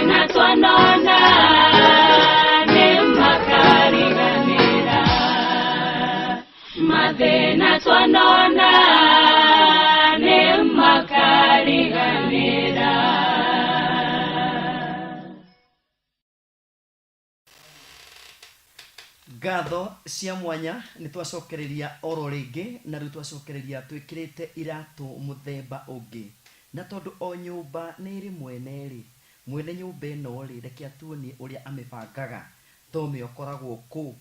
mathina twanona ni makariganira mathina twanona ni makariganira. Ngatho cia mwanya ni twacokereria oro ringi na riu twacokereria twikirite iratu muthemba ungi na tondu o nyumba ni iri mwene nyumba ino ri reke atuonie uria amibangaga tome okoragwo ku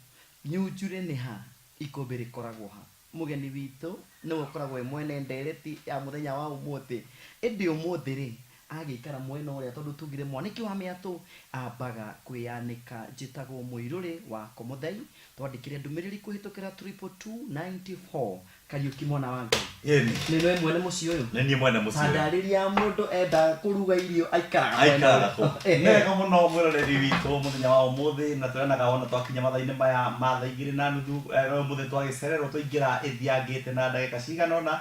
nyunjure ni ha ikombe rikoragwo ha mugeni witu no okoragwo mwene ndereti ya muthenya wa umuthi indi umuthi ri agikara mwena uria tondu tugire mwaniki wa miatu ambaga kwianika njitagwo Muiruri wa Komuthai twandikire ndumiriri kuhitukira 22294 Kariuki mwana wa Ngai ni we mwene muci uyu ni mwene muci handariria mundu enda kuruga irio aikaraga ko nega muno mwiroreri witu muthenya wa umuthi na turenaga ona twakinya mathaini maya ma thaa 2:30 umuthi twagicererwo tuingira ithiangite na ndagika cigana ona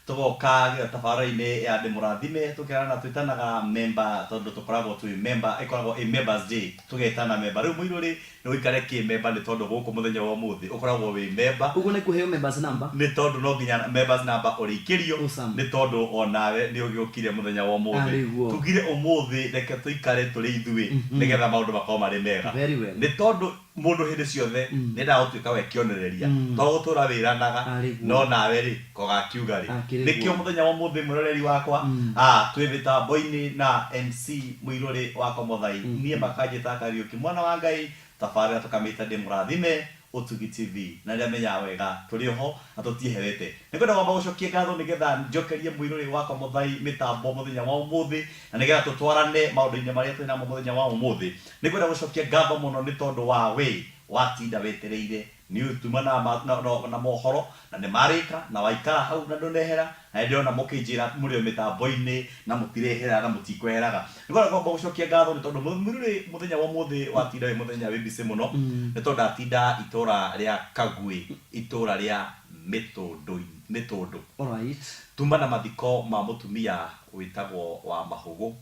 tugoka tabarĩinĩ ya ndĩmũrathime tukirana twitanaga member tondu tukoragwo twi member ikoragwo a members day tugetana member rĩu Muiruri nĩ ũikare kĩ member nĩ tondu gũkũ mũthenya wa ũmũthĩ ukoragwo wi member uguo nĩ kuheo members number nĩ tondu no nginya members number ũrĩkĩrio nĩ tondu onawe nĩ ũgĩũkire mũthenya wa ũmũthĩ tugire ũmũthĩ reke tuikare tũrĩ ithuĩ nĩgetha maũndũ makorwo marĩ mega nĩ tondu mundu hindi ciothe nenda gutuika we kionereria to gutura wiranaga no nawe ri kogakiuga ri nikio muthenya wa muthi muroreri wakwa twi mitambo-ini na MC Muiruri wa Komuthai nie makanjita Kariuki mwana wa Ngai tabarĩra tukamita ndĩmũrathime Utugi TV na ria menya wega turi ho atutieherete nikwenda kwamba gucokia ngatho nigetha njokerie Muiruri wa Komuthai mitambo muthenya wa umuthi na nigetha tutwarane maundu-ini maria twina muthenya wa umuthi nikwenda gucokia ngatho muno ni tondu wa we watinda wetereire ni utuma na mohoro na ni marika na waikara hau na ndonehera na ndio na mukinjira muri mitambo-ini na mutirehera na mutikweheraga nikwenda kwamba gucokia ngatho ni tondu Muiruri muthenya wa umuthi watinda we muthenya wibise muno ni tondu atinda itura ria Kagwe itura ria Mitundu alright tuma na mathiko ma mutumia witagwo wa Mahugu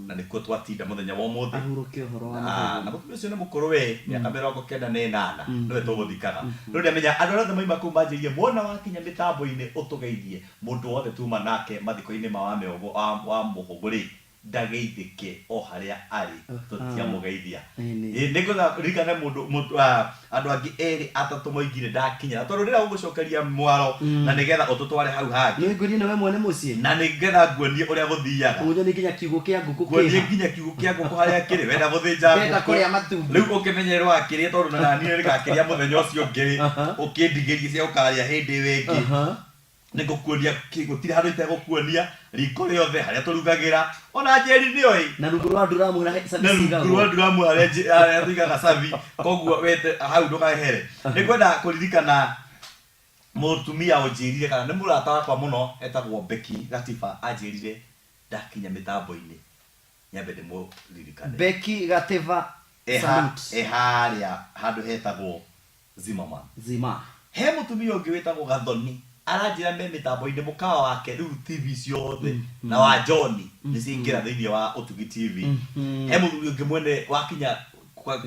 na nikuo twatinda muthenya wa umuthi ahuruke horo wa Mahugu na mutumia ucio ni mukuru we miaka 98 niwe tuguthikaga no ndamenya andu othe moima kuma njirie mwona wakinya mitambo-ini utugeithie mundu wothe tuma nake mathiko-ini ma wa Muhugu ri ndageithike o haria ari tutia mugeithia nigutha rikana mundu andu angi eri atatu moigire ndakinya tondu rira ugucokeria mwaro na nigetha ututware hau hangi ni nguri nawe mwene mucie na nigetha nguonie uria guthiaga unyo ni nginya kiugo kia nguku nguonie nginya kiugo kia nguku haria kiri wenda guthinja wenda kuria matumbi riu ukimenyererwo akiria tondu na nani rigakiria muthenya ucio ngi ukindigiria cia ukaria hindi wingi nigukuonia gutire handu itegukuonia riko riothe haria turugagira ona njeri ni oi na rungu rwa nduramu na sabiga rungu rwa nduramu haria tuigaga sabi koguo wete hau ndukahere nikwenda kuririkana mutumia unjirire kana ni murata wakwa muno etagwo Becky Gatiba anjirire ndakinya mitambo-ini nyambe ndimuririkane Becky Gatiba haria handu hetagwo Zima he mutumia ungi wetagwo Gathoni aranjira me mitambo-ini mukawa wake riu TV ciothe na wa John ni cingira thiini wa Utugi TV he muthuri ungi mwene wakinya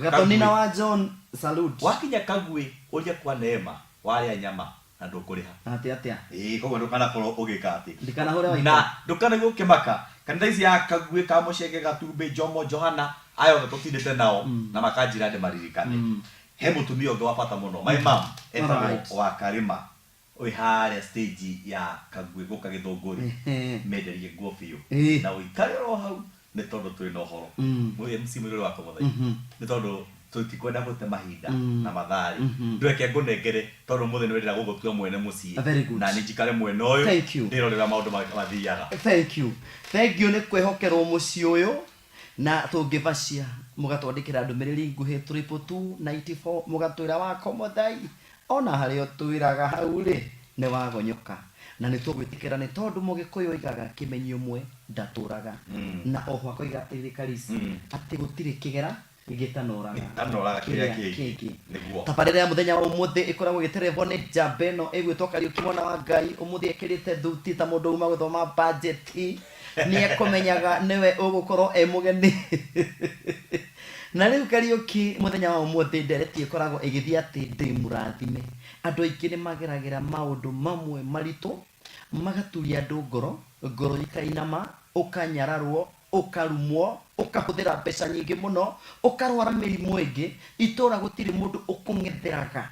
Gathoni na wa John salute wakinya Kagwe uria kwa Neema waria nyama na ndukuriha atia koguo ndukana korwo ugika ati ndikana hore waika na ndukana gukimaka kanitha ici ya Kagwe ka Mucenge Gatumbe Jomo Johana ayo tutindite nao na makanjira ndi maririkane he mutumia ungi wa bata muno my mom etagwo wa Karima oi haria stage ya Kagwe guka Githunguri menderie nguo biu na uikare ro hau ni tondu twina uhoro mwe MC Muiruri wa Komuthai ni tondu tutikwenda gute mahinda na mathari ndweke ngunengere tondu muthe ni wendera gugutua mwene mucii na ni njikare mwene uyu ndirorera maundu mathiaga thank you ni kwehokerwo mucii uyu na tungivacia mugatwandikira ndumiriri nguhi 22294 mugatwira wa Komuthai ona hario twiraga hau ri ni wagonyoka na ni tugwitikira ni tondu mugikuyu igaga kimenyi umwe ndaturaga na oho akoiga irikarisi ati gutire kigera gitanoraga kiria kingi tabarĩra ya muthenya wa umuthi ikoragwo gĩterevwo nĩ njamba ĩno ĩgwĩtwo Kariuki mwana wa Ngai umuthi ekĩrĩte thuti ta mũndũ uma gũthoma budget ni ekomenyaga newe ugukorwo mugeni na riu Kariuki muthenya wa umuthi ndereti ikoragwo igithia ati ndi murathime andu aingi ni mageragira maundu mamwe maritu magaturia andu ngoro ikainama ukanyararwo ukarumwo ukahuthira mbeca nyingi muno ukarwara mirimu ingi itura gutiri mundu ukungetheraga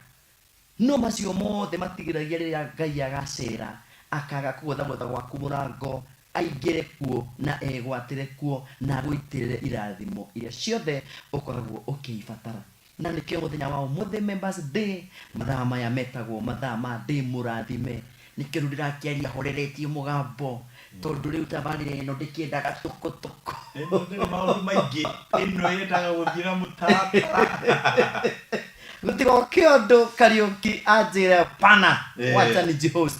no macio mothe matigiragia riria Ngai agacera akaga kuotha gwaku murango aingire kuo na egwatire kuo na gwitirire irathimo iria ciothe ukoragwo ukiibatara na nikio muthenya wa umuthi members day mathaa maya metagwo mathaa ma ndi murathime nikio ndirakiaria horeretie mugambo tondu riu tabarire ino ndikiendaga tukutuku ino maundu maingi ino yendaga guthira mutara gutiko kiondo Kariuki ajira pana wacha ni host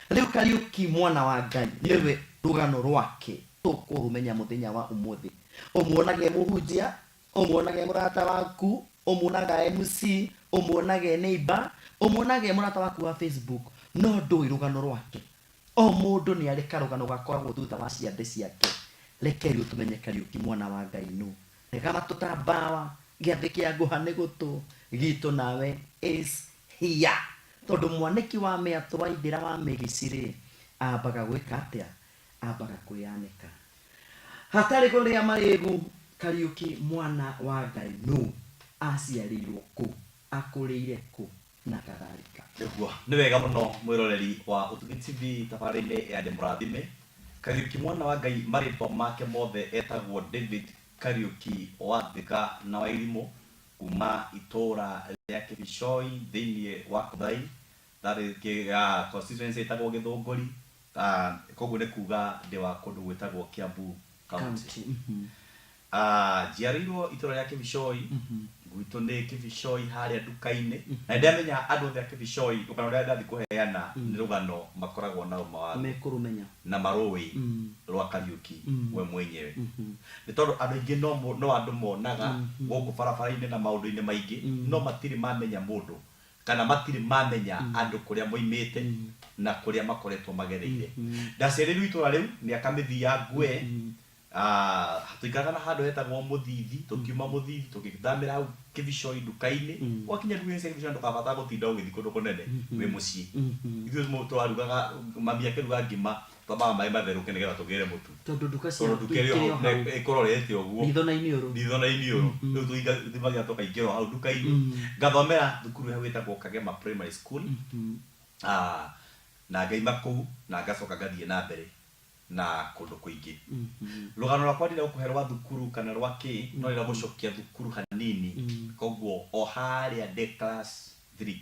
riu Kariuki mwana wa Ngai niwe rugano rwake tukurumenya muthenya wa umuthi umuonage muhunjia umuonage murata waku umuonaga MC umuonage neighbor umuonage murata waku wa Facebook no ndui rugano rwake o mundu ni ari karugano gakoragwo thutha wa ciande ciake reke riu tumenye Kariuki mwana wa Ngai nu reka matutambawa giathi kia nguhane gutu gitu nawe is here tondu mwaniki wa meatu wa ithira wa migiciri ambaga gwika atia ambaga kuyanika hatari kuria marigu Kariuki mwana wa Ngai nu aciarirwo ku akurire ku na kadhalika niguo ni wega muno mwiroreri wa Utugi TV tabarĩinĩ ya Ndĩmũrathime Kariuki mwana wa Ngai marĩtwa make mothe etagwo David Kariuki wa Thika na Wairimu kuma itora rĩa Kĩbicoi thĩinĩ wa Kũthai thari constituency etagwo Gĩthũngũri koguo nĩ kuga ndĩ wa kũndũ gwĩtagwo Kiambu County njiarĩirwo itora rĩa Kĩbicoi gwitũ nĩ Kĩbicoi harĩa nduka-inĩ na ndamenya andũ othe a Kĩbicoi rũgano rũrĩa ndathi kũheana nĩ rũgano makoragwo na ũma mekurumenya na marũĩ rwa Kariuki we mwenyewe nĩ tondũ andũ aingĩ no andũ monaga gũkũ barabara-inĩ na maũndũ-inĩ maingĩ no matirĩ mamenya mũndũ kana matirĩ mamenya andũ kũrĩa moimĩte na kũrĩa makoretwo magereire ndacerĩirwo itũra rĩu nĩ akamĩthia ngwe tuikaraga na handu hetagwo Muthithi tukiuma Muthithi tugithamira hau Kĩbicoi nduka-inĩ wakinya nduka-inĩ Kĩbicoi ndukabata gutinda ũgĩthi kũndũ kũnene wĩ mũciĩ ithuĩ twarugaga mami akĩruga ngima twambaga maĩ matherũke nĩgetha tũgĩre mũtu tondu nduka cia ĩkororete ũguo nditho na iniũrũ rĩu tũthimagira tũkaingĩra hau nduka-inĩ ngathomera thukuru hau ĩtagwo Kagema Primary School na ngaima kũu na ngacoka ngathiĩ na mbere na kundu kuingi rugano rwakwa ndira gukuherwa thukuru kana rwaki no ira gucokia thukuru hanini koguo o haria de class 3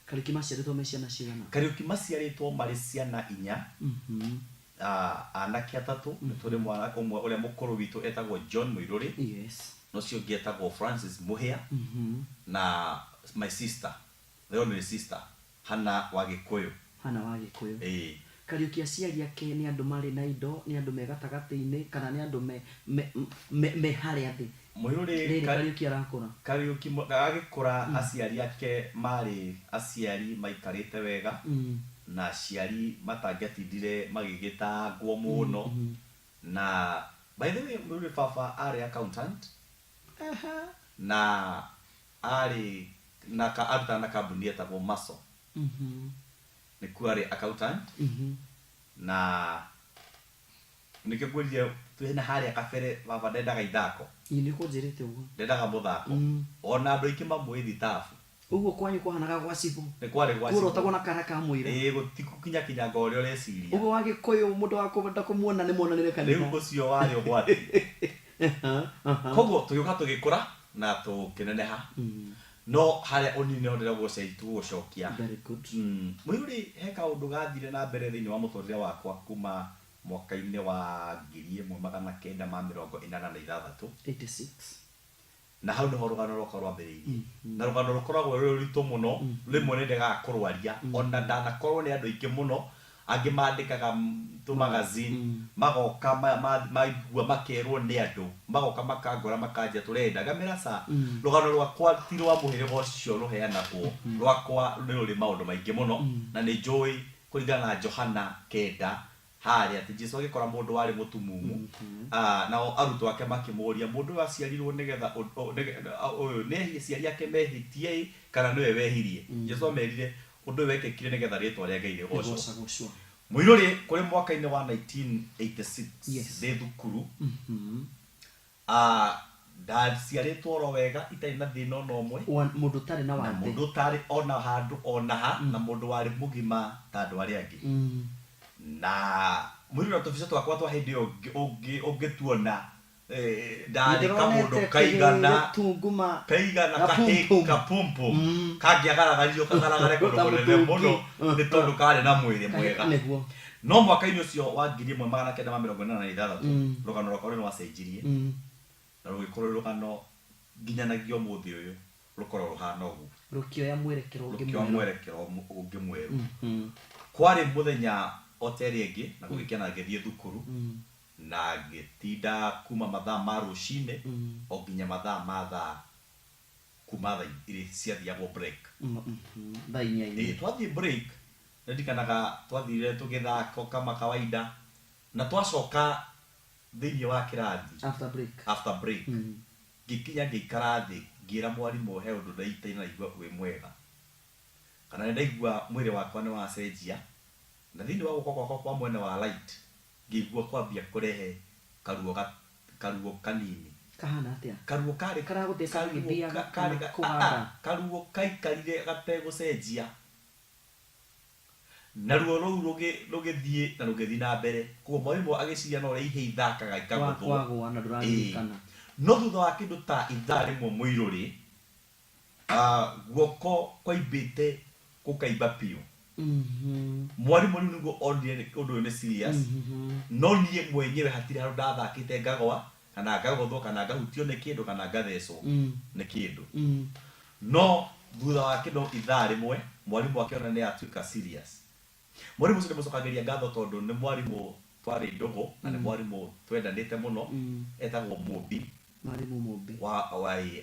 Kariuki maciaritwo me ciana cigana Kariuki maciaritwo mari ciana 4 anake atatu ni turi mwana umwe uria mukuru witu etagwo John Muiruri no cio ngietagwo Francis Muhia na my sister the only sister Hana wa Gikuyu Kariuki aciari ake ni andu mari na indo ni andu me gatagati-ini kana ni andu me haria thi Muiruri Kariuki arakura Kariuki agikura aciari ake mari aciari maikarite wega na aciari matangiatindire magigitangwo muno na by the way Muiruri baba ari accountant na ari na ka aruta na kambuni etagwo Maso ni kuari accountant na nikikuria twena haria kabere baba ndendaga ithako ini kunjirite uguo ndendaga muthako ona andu aingi mamwe thitafu uguo kwanyu kwahanaga gwa cibu ni kwari gwa cibu kurotagwo na karaka mwire gutikukinya kinya ngore ureciria uguo wa Gikuyu mundu wa kwenda kumuona ni muonanire kanitha riu ucio wari ogwati koguo tugiuka tugikura na tukineneha no haria onine ondera gucokia very good Muiruri he kaundu gathire na mbere thiini wa muturire wakwa kuma mwaka-ini wa 1986 na hau niho rugano rwakwa rwambĩrĩirie na rugano rukoragwo rwĩ ruritũ mũno rĩmwe nĩndegaga kũrwaria ona ndanakorwo nĩ andũ aingĩ mũno angĩ mandĩkaga tu magazine magoka maigua makerwo nĩ andũ magoka makangora makanja tũrenda ngamĩra sa rugano rwakwa ti rwa mũhĩrĩga ũcio rũheanagwo rwakwa nĩ rũrĩ maũndũ maingĩ mũno na nĩ njũĩ kũringana na Johana 9 harĩa atĩ Jesũ agĩkora mũndũ warĩ mũtumumu nao arutwo ake makĩmũria mũndũ ũyũ aciarirwo nĩgetha ũyũ nĩ aciari ake mehĩtie kana nĩwe wehirie. Jesũ amerire ũndũ ũyũ wekĩkire nĩgetha rĩĩtwa rĩa Ngai rĩgocwo. Mũirũrĩ kũrĩ mwaka-inĩ wa 1986 ndĩ thukuru ndaciarĩtwo oro wega itarĩ na thĩna ona ũmwe, mũndũ ũtarĩ na wathe, mũndũ ũtarĩ ona handũ ona ha, na mũndũ warĩ mũgima ta andũ arĩa angĩ. Na mũirũrĩ tũbica twakwa twa hĩndĩ ĩyo ũngĩtuona ndarĩ kamũndũ kaigana kapumpu kangĩagaragario kagaragare kũndũ kũnene mũno nĩ tondũ karĩ na mwĩrĩ mwega. No mwaka-inĩ ũcio wa 1986 rũgano rwakwa nĩ rwacenjirie na rũgĩkorwo rũgano nginyanagia ũmũthĩ ũyũ rũkorwo rũhana ũguo, rũkĩoya mwerekero ũngĩ mwerũ. Kwarĩ mũthenya oteri ĩngĩ na gũgĩkĩa na ngĩthiĩ thukuru na ngĩtinda kuma mathaa ma rũcinĩ o nginya mathaa ma thaa kuma thaa irĩ ciathiagwo break. Twathiĩ break nĩndikanaga twathire tũgĩthaka kama kawaida na twacoka thĩinĩ wa kĩrathi after break ngĩkinya ngĩikara thĩ ngĩra mwarimũ he ũndũ ndaita naigua wĩ mwega kana nĩndaigua mwĩrĩ wakwa nĩ wacenjia, na thĩinĩ wa guoko gwakwa kwa mwena wa right ngĩigua kwambia kũrehe karuo kanini. Kahana atĩa? Karuo karĩ karagũtheca gĩthiaga karuo kaikarire gategũcenjia, na ruo rũu rũgĩthiĩ na rũgĩthiĩ na mbere. Koguo mwarimũ agĩciria no ũrĩa ihĩ ithakaga ikagũthwo. No thutha wa kĩndũ ta ithaa rĩmwe mũirũrĩ guoko kwaimbĩte gũkaimba piũ. Mwarimũ rĩu nĩguo onire ũndũ ũyũ nĩ serious, no niĩ mwenyewe hatirĩ handũ ndathakĩte ngagwa kana ngagũthwo kana ngahutio nĩ kĩndũ kana ngathecwo nĩ kĩndũ. No thutha wa kĩndũ ithaa rĩmwe mwarimũ akĩona nĩ atuĩka serious. Mwarimũ ũcio nĩmũcokagĩria ngatho tondũ nĩ mwarimũ twarĩ ndũgũ na nĩ mwarimũ twendanĩte mũno, etagwo Mũmbi. Mwarimũ Mũmbi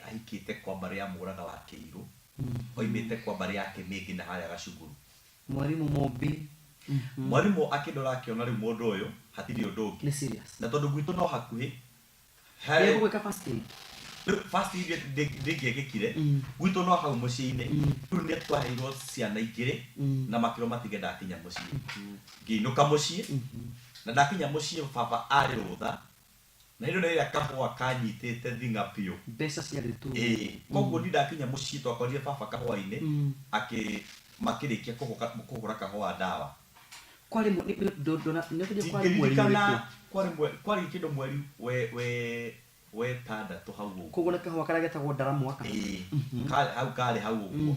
ahikĩte kwa mbarĩ ya Mũraga wa Kĩirũ, oimĩte kwa mbarĩ ya Kĩmĩngĩ na harĩa Gacuguru. Mwarimũ Mũmbi mwarimũ akĩndora akĩona rĩu mũndũ ũyũ hatirĩ ũndũ ũngĩ, na tondũ gwitũ no hakuhĩ harĩ gwĩka first aid ndĩngĩekĩkire gwitũ no hau mũciĩ-inĩ. Rĩu nĩ twaheirwo ciana igĩrĩ na makĩrwo matige ndakinya mũciĩ. Ngĩinũka mũciĩ na ndakinya mũciĩ baba arĩ rũtha na hĩndĩ ĩrĩa kahũa kanyitĩte thing'a piũ, mbeca ciarĩ tu. Koguo ni ndakinya mũciĩ twakorire baba kahũa-inĩ makĩrĩkia kũhũra kahũa ndawa. Kwarĩ kwarĩ kĩndũ mweri wetandatũ hau ũguo. Koguo nĩ kahũa karĩa getagwo ndaramwaka. Hau karĩ hau ũguo.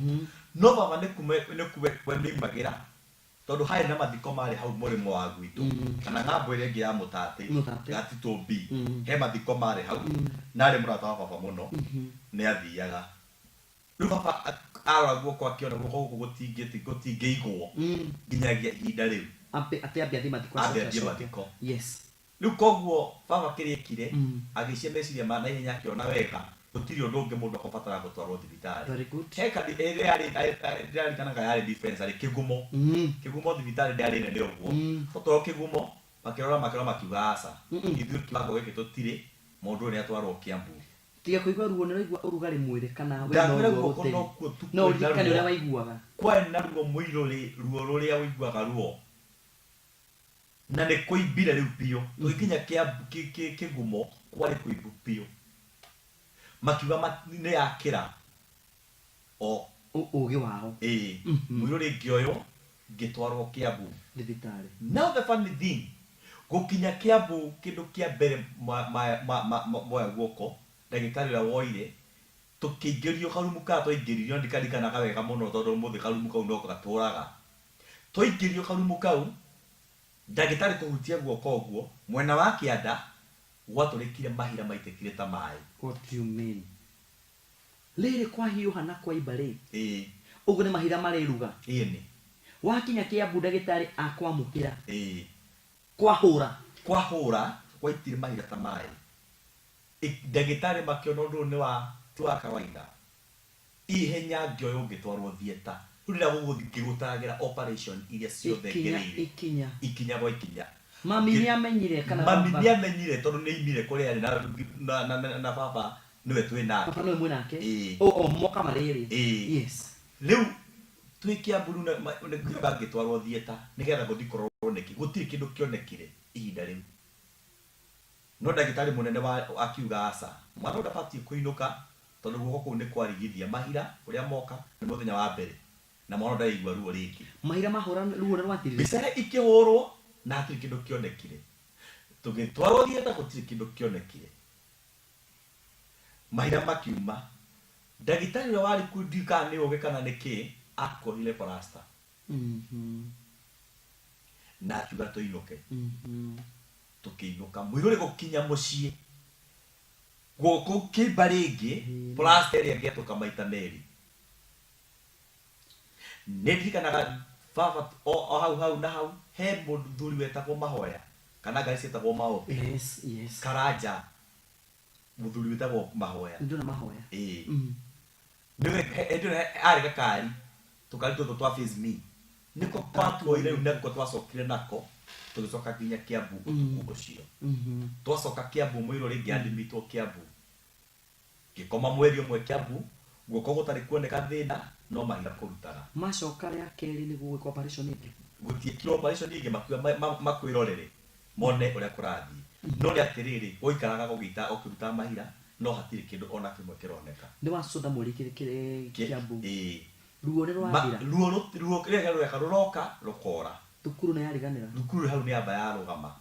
No baba nĩkuwe nĩoimagĩra tondũ harĩ na mathiko marĩ hau mũrĩmo wa gwitũ kana ng'ambo ĩrĩa ĩngĩ ya Mũtatĩ Gatitũ B, he mathiko marĩ hau na arĩ mũrata wa baba mũno nĩ athiaga. Rĩu baba arora guoko akĩona guoko gũkũ gũtingĩigwo nginyagia ihinda rĩu atĩ ambia mathiko. Yes. Rĩu koguo baba kĩrĩkire agĩcia meciria ma naihenya akĩona wega gũtirĩ ũndũ ũngĩ mũndũ akũbatara gũtwarwo thibitarĩ. He kandi ĩrĩa rĩkanaga yarĩ dispensary Kĩgumo. Kĩgumo thibitarĩ ndĩarĩ nene ũguo. Tũtwarwo Kĩgumo makĩrora makiuga aca ithuĩ kĩwango gĩkĩ tũtirĩ, mũndũ ũyũ nĩatwarwo Kiambu. Tiga kũigua ruo nĩ waigua ũrugarĩ mwĩrĩ kana no ũririkane ũrĩa waiguaga? Kwarĩ na ruo mũirũrĩ, ruo rũrĩa ũiguaga ruo na nĩ kũimbire rĩu piũ. Tũgĩkinya Kĩgumo kwarĩ kũimbu piũ, makiuga nĩ yakĩra o ũgĩ wao. Mũirũrĩ ngĩoywo ngĩtwarwo Kiambu thibitarĩ. Now the funny thing, gũkinya Kiambu kĩndũ kĩa mbere moya guoko ndagĩtarĩ ũrĩa woire tũkĩingĩrio karumu ka twaingĩririo ndikarikanaga wega mũno tondũ mũthĩ karumu kau no gatũraga. Twaingĩrio karumu kau ndagĩtarĩ kũhutia guoko ũguo mwena wa kĩanda gwatũrĩkire mahira maitĩkire ta maĩ. What do you mean? Rĩrĩ kwa hiũha na kwa imba rĩ? Ũguo nĩ mahira marĩruga? Nĩ. Wakinya Kiambu ndagĩtarĩ akwamũkĩra? Kwahũra gwaitire mahira ta maĩ. Ndagĩtarĩ makĩona ũndũ nĩ wa kawaida. Ihenya ngĩoywo ngĩtwarwo theater. Rĩu rĩrĩa gũgũthiĩ ngĩgũtaragĩra operation iria ciothe ngereire ikinya gwa ikinya. mami ni amenyire kana mami ni amenyire tondu ni imire kuri ari na baba niwe twi nake papa niwe mwe nake o moka mariri yes riu twikia bulu na ngitwarwo thieta nigetha guthikorwo neki gutiri kindu kionekire ihinda riu no ndagitari munene wa akiuga asa mwana ndabati kuinuka tondu guko kuu ni kwarigithia mahira uria moka ni muthenya wa mbere na mwana ndaigua ruo ringi mahira mahura ruo rwatirire bisare ikihurwo na atiri kindu kionekire tugitwarwo thieta gutiri kindu kionekire mahira makiuma ndagitari wa wari kudika ni oge kana niki akohile plasta na akiuga tuinuke tukiinuka mwirore gukinya mucii goko kibaringi plasta ria ngetuka maita meri ndirikanaga baba o hau na hau he muthuri wetagwo Mahoya kana ngari cietagwo Mao yes Karanja muthuri wetagwo Mahoya ndona Mahoya niwe ndire ari gakari tukari twa face me niko twatwoire nako twacokire nako tugicoka kinya Kiambu utuko cio twacoka Kiambu mwiro ringi andimitwo Kiambu gikoma mweri umwe Kiambu guko gutari kuoneka thina no mahira kurutaga macoka ria keri ni gwikwa operation ingi gutie kiro operation ingi makwirorere mone uria kurathi no ria tiriri goikaraga gugita okiruta mahira no hatiri kindu ona kimwe kironeka ni wacoda muri kire Kiambu ruo ni rwathira ruo ria ruroka rukora thukuru na yariganira thukuru hau ni amba ya rugama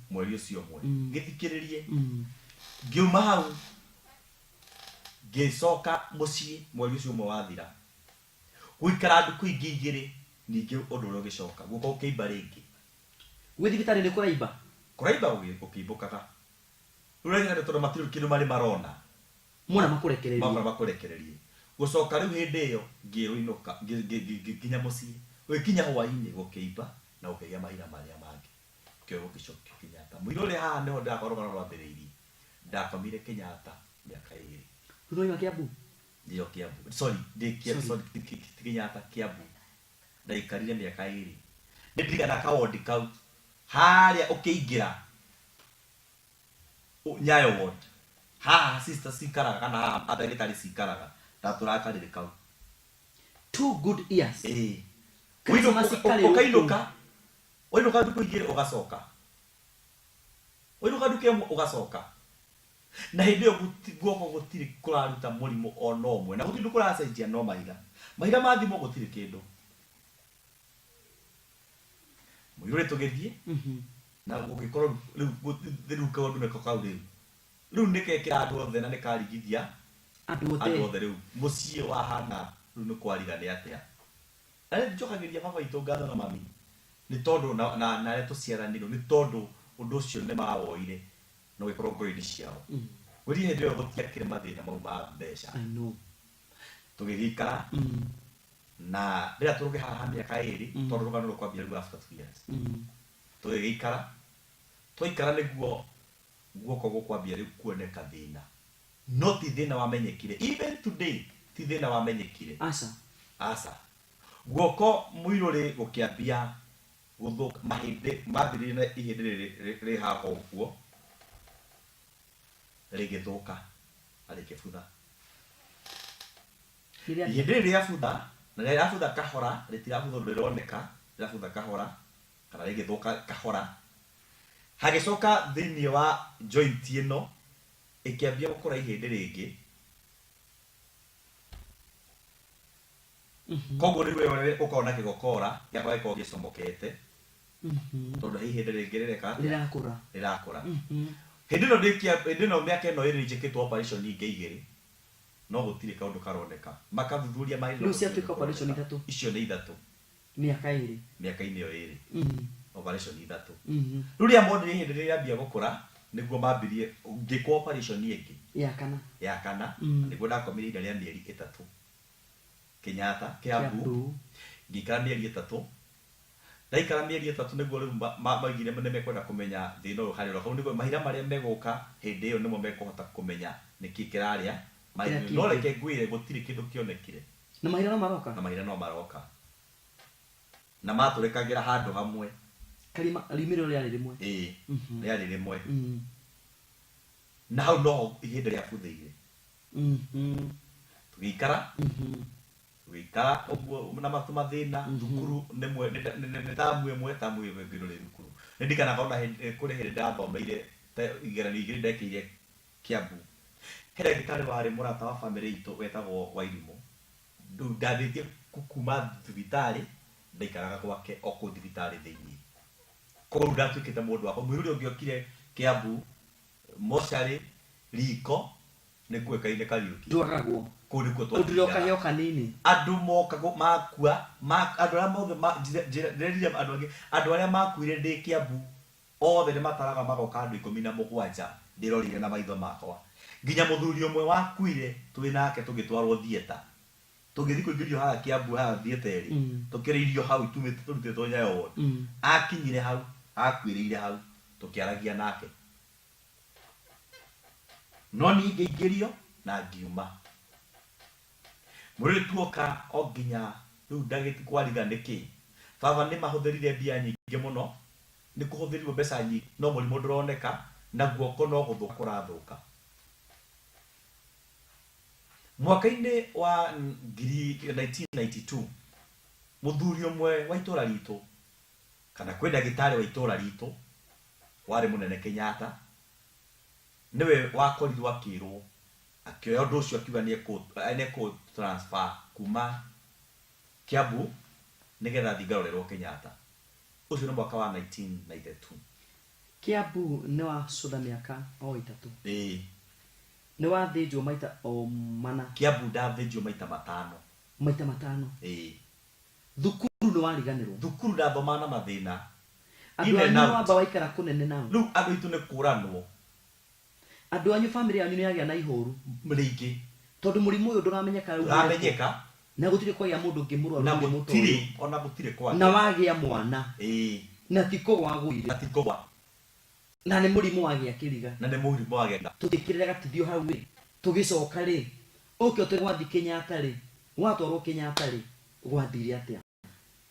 mweri ucio mwe ngithikiririe ngiuma hau ngicoka mucii mweri ucio mwe wathira guikara nduku ingi igiri ningi undu uria ugicoka guko ukiimba ringi gwithibitari ni kuraiba ukimbukaga rurenga tondu matiru kindu mari marona mwana makurekererie gucoka riu hindi iyo ngiruinuka nginya mucii wikinya hwaini gukiimba na ukigia mahira maria mangi kio gukicokio Kenyatta mwirore haha niho ndakorwo rwa mbere-iri ndakomire Kenyatta miaka 2 runo Kiambu ndio Kiambu Kenyatta Kiambu ndaikarire miaka 2 ndirigana kawodi kau haria ukiingira Nyayo ward ha sister sikaraga kana adagitari sikaraga taturakarire kau 2 good years ukainuka oinuka ndukuigire ugacoka oinuka nduke ugacoka na hindi yo guoko gutiri kuraruta murimu ono omwe na gutiri kuracenjia no mahira mathimo gutiri kindu mwirore tugethie na gugikorwo riu kaundu niko kau riu nikekira andu othe na nikarigithia andu othe riu mucii wahana riu ni kwarigane atia ale njokagiria baba itu ngatho na mami ni tondu na ale tuciaraniro ni tondu undu ucio ni mawoire no gikorwo ngori ciao wiri hindi yo gutiakire mathina mau ma mbeca tugigikara na rira turuge haha miaka 2 tondu rugano rukwambia riu after 2 years tugigikara twaikara niguo guoko gukwambia riu kuoneka thina no ti thina wamenyekire even today ti thina wamenyekire asa guoko mwirore gukiambia guthuka mahinde mathiri na ihinde ri haha uguo rigithuka arikibutha ihinde ri afutha na ri afutha kahora ritirabutha rironeka rirabutha kahora kana rigithuka kahora hagicoka thiini wa joint ino ikiambia gukura ihinde ringi koguo ni wewe ukona kigokora yakwa iko gicomokete tondu ihinde ringi rirakura hindi no miaka ino iri njikitwo operation ingi igiri no gutire kaundu karoneka makathuthuria mahira no cia twika operation 3 icio ni 3 miaka 2 miaka-ini yo 2 operation 3 ruria modern hindi riambia gukura niguo mambirie ngikwo operation ingi ya kana niguo ndakomire ida ria mieri 3 Kenyatta Kiambu ngikara mieri 3 ndaikara mieri 3 niguo riu maigire mekwenda kumenya thina uyu hari roko niguo mahira maria meguka hindi iyo nimo mekuhota kumenya niki kiraria mahira no reke ngwire gutiri kindu kionekire na mahira no maroka na maturekagira handu hamwe kalima limiro rya rimwe rya rimwe na hau no ihinda rĩa buthiire tugikara oguo na mathina thukuru nĩ tamu ĩmwe ngĩrore thukuru nĩndikanaga ona kũrĩ hĩndĩ ndathomeire igeranio igĩrĩ ndekĩire Kiambu he ndagĩtarĩ warĩ mũrata wa bamĩrĩ itũ wetagwo Wairimu ndathĩtie kuma thibitarĩ ndaikaraga gwake o kũu thibitarĩ thĩinĩ koguo ndatuĩkĩte mũndũ wakwa mwĩrĩ ũrĩa ũngĩokire Kiambu mocarĩ riko nĩ kuĩkaine Kariũki ndwagagwo kũu nĩkuo twathiaga kaheo kanini andũ mokaga makua andũ arĩa mothe ndĩreciria andũ arĩa makuire ndĩ Kiambu othe nĩ mataraga magoka andũ 17 ndĩrorire na maitho makwa nginya mũthuri ũmwe wakuire twĩ nake tũgĩtwarwo thieta tũgĩthiĩ kũingĩrio haha Kiambu haha thieta-rĩ tũkĩrĩirio hau tũrutĩtwo Nyayo akinyire hau akuĩrĩire hau tũkĩaragia nake no niĩ ngĩingĩrio na ngiuma mũrĩ tuoka o nginya rĩu ndagĩti kwariga nĩkĩ baba nĩ mahũthĩrire mbia nyingĩ mũno nĩ kũhũthĩrirwo mbeca nyingĩ no mũrimũ ndũroneka na guoko no gũthũka kũrathũka mwaka-inĩ wa 1992 mũthuri ũmwe wa itũra ritũ kana kwĩ ndagĩtarĩ wa itũra ritũ warĩ mũnene Kenyatta niwe wakorirwo akĩrwo akĩoya ũndũ ũcio akiuga nĩ transfer kuma Kiambu nĩgetha thiĩ ngarorerwo Kenyatta ũcio nĩ mwaka wa 1992 Kiambu nĩ wa cutha mĩaka o 3 nĩ wathĩnjwo maita o mana Kiambu ndathĩnjwo maita 5 thukuru nĩ wariganĩrwo thukuru ndathoma na mathĩna andũ anyu wamba waikara kũnene nao rĩu andũ aitũ nĩ kũranwo andũ anyu family yanyu nĩ yagĩa na ihũru rĩingĩ tondũ mũrimũ ũyũ ndũramenyeka ndũramenyeka na gũtirĩ kwagĩa mũndũ ũngĩ mũrwaru na gũtirĩ ona gũtirĩ kwagĩa na wagĩa mwana na ti kũgwagũire na ti kũgwa na nĩ mũrimũ wagĩa kĩriga na nĩ mũrimũ wagĩa tũtikĩrĩra gatithio hau rĩ tũgĩcoka rĩ ũkĩ ũtĩ gwathi Kenyatta rĩ watwarwo Kenyatta rĩ gwathire atĩa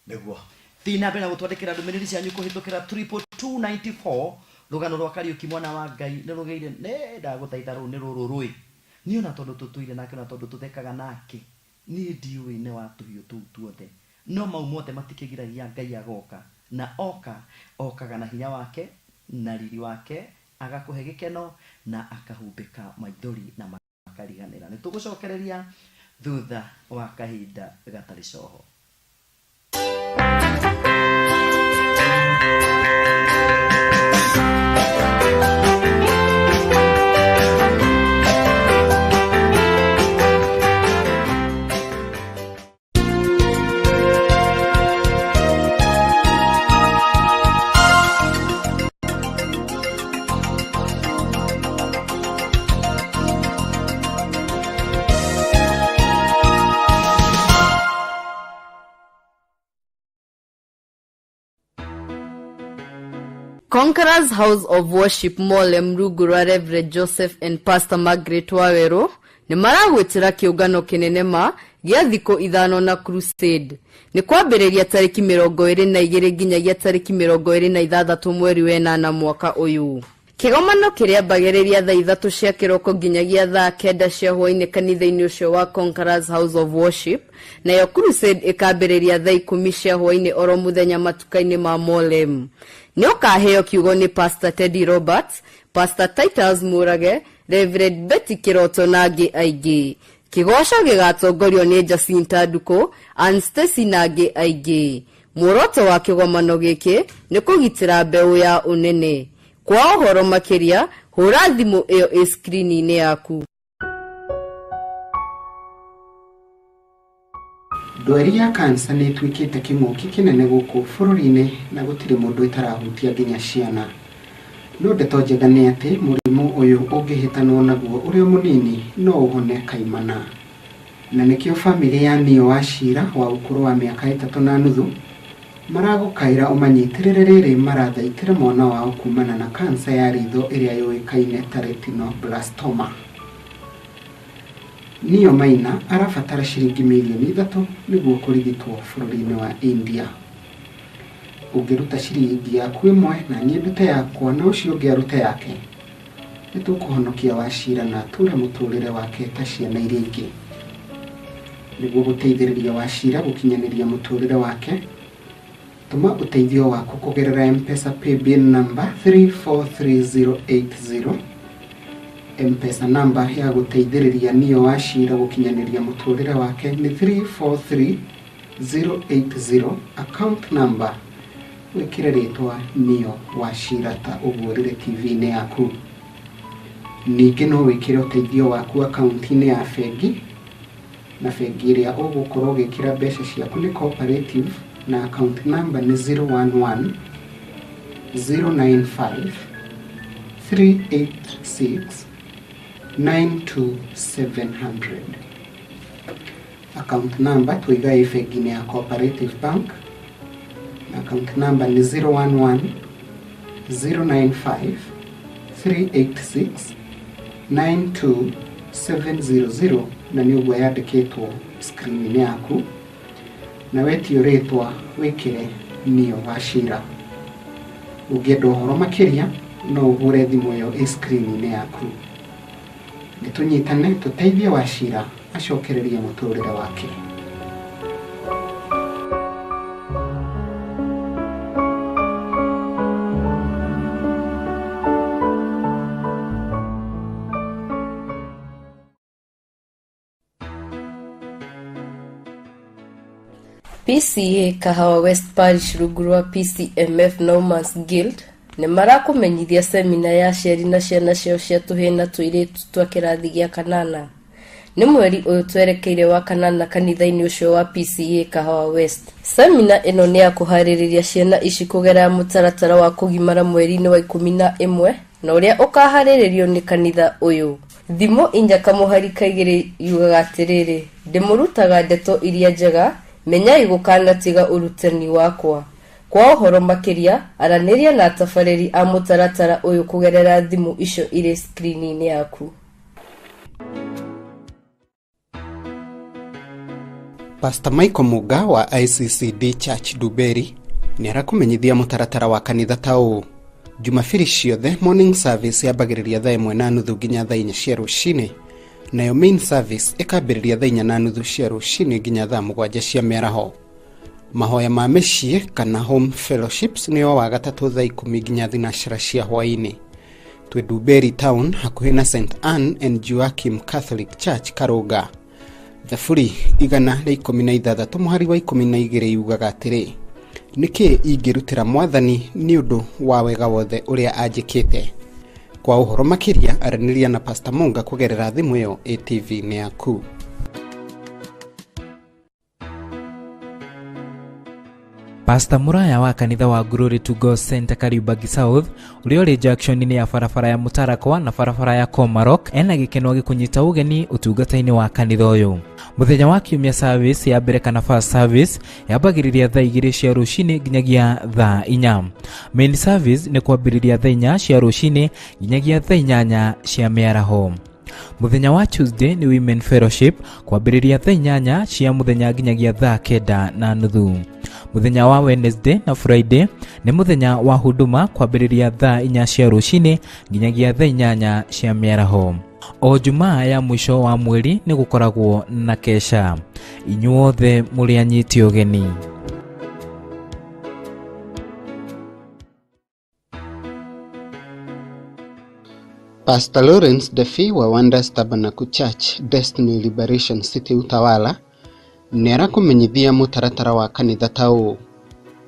nĩguo thiĩ na mbere na gũtwandĩkĩra ndũmĩrĩri cianyu kũhĩtũkĩra 22294 rũgano rwa Kariũki mwana wa Ngai nĩ rũgeire nĩ ndagũthaitha rũu nĩ rũrũ rũĩ niĩ ona tondũ tũtũire nake na tondũ tũthekaga nake niĩ ndiũĩ nĩ watũhiũ tũu tuothe no mau mothe matikĩgiragia Ngai agoka na okaga na hinya wake na riri wake agakũhe gĩkeno na akahumbĩka maithori na makariganĩra nĩ tũgũcokereria thutha wa kahinda gatarĩ coho. Conqueror's House of Worship Molem Rugura Reverend Joseph and Pastor Margaret Wawero nĩ maragwĩtĩra kĩũngano kĩnene ma gĩa thikũ 5 na crusade nĩ kwambĩrĩria tarĩki 22 nginyagia tarĩki 26 mweri wa 8 mwaka ũyũ. Kĩgomano kĩrĩambagĩrĩria thaa 3 cia kĩroko nginyagia thaa 9 cia hwaĩ-inĩ kanitha-inĩ ũcio wa Conqueror's House of Worship, nayo crusade ĩkambĩrĩria thaa 10 cia hwaĩ-inĩ oro mũthenya matuka-inĩ ma Molem. Nĩ ũkaheo kiugo nĩ Pastor Teddy Roberts, Pastor Titus Murage, Reverend Betty Kiroto na angĩ aingĩ. Kĩgoco gĩgatongorio nĩ Jacinta Nduku, Ann Stacy na angĩ aingĩ. Muoroto wa kĩgomano gĩkĩ nĩ kũgitĩra mbeũ ya ũnene. Kwa ũhoro makĩria, hũra thimũ ĩyo ĩ screen-inĩ yaku. Ndwari ya kansa nĩ ĩtuĩkĩte kĩng'ũki kĩnene gũkũ bũrũri-inĩ na gũtirĩ mũndũ ĩtarahutia nginya ciana. No ndeto njega nĩ atĩ mũrimũ ũyũ ũngĩhĩtanwo naguo ũrĩ o mũnini no ũhone kaimana. Na nĩkĩo famĩlĩ ya Nio Wachira wa ũkũrũ wa mĩaka 3.5 maragũkaĩra ũmanyitĩrĩre rĩrĩ marathaitĩra mwana wao kumana na kansa ya ritho ĩrĩa yũĩkaine ta retinoblastoma. Nio Maina arabatara ciringi milioni 3 nĩguo kũrigitwo bũrũri-inĩ wa India. ungiruta ciringi yaku imwe na niĩ ndute yakwa na ũcio ũngĩ arute yake, nĩtũkũhonokia Wachira na ature mũtũrĩre wake ta ciana iria ingĩ. Nĩguo gũteithĩrĩria Wachira gũkinyanĩria mũtũrĩre wake, tũma ũteithio waku kũgerera M-Pesa paybill number 343080. M-Pesa number ya gũteithĩrĩria Neo Wachira gũkinyanĩria mũtũrĩre wake nĩ 343080. Account number wĩkĩre rĩtwa Neo Wachira ta ũguũrĩre TV-inĩ yaku. Ningĩ no wĩkĩre ũteithio waku akaunti-inĩ ya bengi, na bengi ĩrĩa ũgũkorwo ũgĩkĩra mbeca ciaku nĩ cooperative, na account number nĩ 011 095 386 92700. Account number tũiga ĩ bengi-inĩ ya Cooperative Bank, na account number nĩ 011 095 386 92700, na nĩ ũguo yandĩkĩtwo screen-inĩ yaku, na wetio rĩtwa wĩkĩre Neo Wachira. Ũngĩenda ũhoro makĩria no ũhũre thimũ ĩyo ĩ screen-inĩ yaku. Nĩtũnyitane tũteithie Wachira acokererie mũtũrĩre wake. PCA Kahawa West Parish rungu rwa PCMF Normas Guild nĩ marakũmenyithia semina ya aciari na ciana ciao cia tũhĩĩ na tũirĩtu twa kĩrathi gĩa kanana. Nĩ mweri ũyũ twerekeire wa kanana kanitha-inĩ ũcio wa PCA Kahawa West. Semina ĩno nĩ ya kũharĩrĩria ciana ici kũgerera mũtaratara wa kũgimara mweri-inĩ wa 11 na ũrĩa ũkaharĩrĩrio nĩ kanitha ũyũ. Thimo inya kamũhari kaigĩrĩ yugaga atĩrĩrĩ, ndĩmũrutaga ndeto iria njega, menyai gũkanatiga ũrutani wakwa. Kwa ũhoro makĩria, aranĩria na atabarĩri a mũtaratara ũyũ kũgerera thimũ icio irĩ screen-inĩ yaku. Pastor Michael Muga wa ICCD Church Duberi nĩ arakũmenyithia mũtaratara wa kanitha ta ũũ. Jumapili ciothe morning service yambagĩrĩria thaa 1:30 nginya thaa 4 cia rũcinĩ, nayo main service ĩkambĩrĩria thaa 4:30 cia rũcinĩ nginya thaa 7 cia mĩaraho. Mahoya ma mĩciĩ kana home fellowships nĩo wa gatatũ thaa 10 nginya thinacara cia hwaĩ-inĩ. Twĩ Duberi Town hakuhĩ na St Anne and Joachim Catholic Church Karũnga. Thaburi 116 mũhari wa 12 yugaga atĩrĩ, nĩkĩ ingĩrutĩra Mwathani nĩ ũndũ wa wega wothe ũrĩa anjĩkĩte. Kwa ũhoro makĩria aranĩria na Pastor Munga kũgerera thimũ ĩyo ATV-inĩ yaku. Pastor Muraya wa kanitha wa Glory to God Center Kariobangi South ũrĩa ũrĩ junction-inĩ ya barabara ya Mutarakwa na barabara ya Komarok ena gĩkeno gĩkũnyita ũgeni ũtungata-inĩ wa kanitha ũyũ. Mũthenya wa kiumia service ya mbere kana first service yambagĩrĩria thaa 2 cia rũcinĩ nginyagia thaa 4. Main service nĩ kwambĩrĩria thaa 4 cia rũcinĩ nginyagia thaa 8 cia mĩaraho. Mũthenya wa Tuesday ni Women Fellowship kwambĩrĩria thaa 8 cia mũthenya nginyagia thaa 9:30. Mũthenya wa Wednesday na Friday ni mũthenya wa huduma kwambĩrĩria thaa 4 cia rũcinĩ nginyagia thaa 8 cia mĩaraho. O Jumaa ya mwisho wa mweri ni gũkoragwo na kesha. Inyuothe mũrĩ anyiti ũgeni. Pastor Lawrence Defi wa Wonders Tabernacle Church Destiny Liberation City Utawala nĩ arakũmenyithia mũtaratara wa kanitha ta ũũ.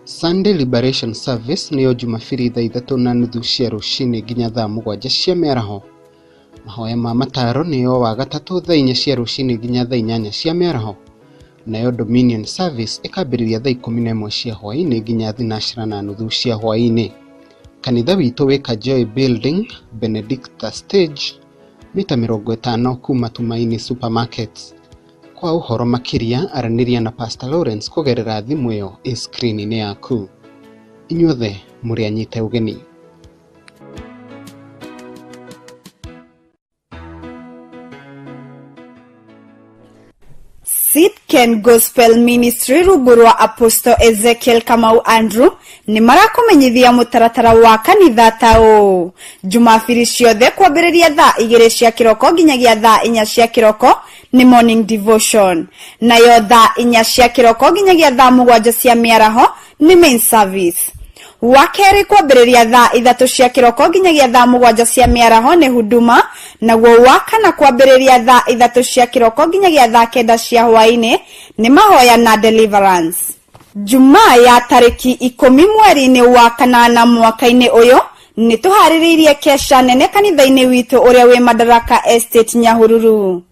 Sunday Liberation Service nĩyo Jumapili thaa 3:30 cia rũcinĩ nginya thaa 7 cia mĩaraho. Mahoya ma mataro nĩyo wa gatatũ thaa 4 cia rũcinĩ nginya thaa 8 cia mĩaraho. Nayo Dominion Service ĩkambĩrĩria thaa 11 cia hwaĩ-inĩ nginya thinacara na nuthu cia hwaĩ-inĩ. Kanitha witũ wĩ Kajoy Building, Benedicta Stage, mita 50 kuma Tumaini Supermarkets. Kwa ũhoro makĩria aranĩria na Pastor Lawrence kũgerera thimũ ĩyo ĩ screen-inĩ yaku. Inyuothe mũrĩ anyite ũgeni. Sitken Gospel Ministry ruburwa Apostle Ezekiel Kamau Andrew ni marakumenyithia mutaratara wa kanitha tao Jumapili ciothe kwambiriria thaa 2 cia kiroko nginyagia thaa 4 cia kiroko ni morning devotion, nayo thaa 4 cia kiroko nginyagia thaa 7 cia miaraho ni main service. Wakeri kwambiriria thaa 3 cia kiroko nginyagia thaa 7 cia miaraho ni huduma, naguo wakana kwambiriria thaa 3 cia kiroko nginyagia thaa 9 cia hwaini ni mahoya na deliverance. Jumaa ya tariki 10 mweri-ini wa kanana mwaka-ini uyu ni tuhaririirie kesha nene kanitha-ini witu uria wi Madaraka Estate Nyahururu.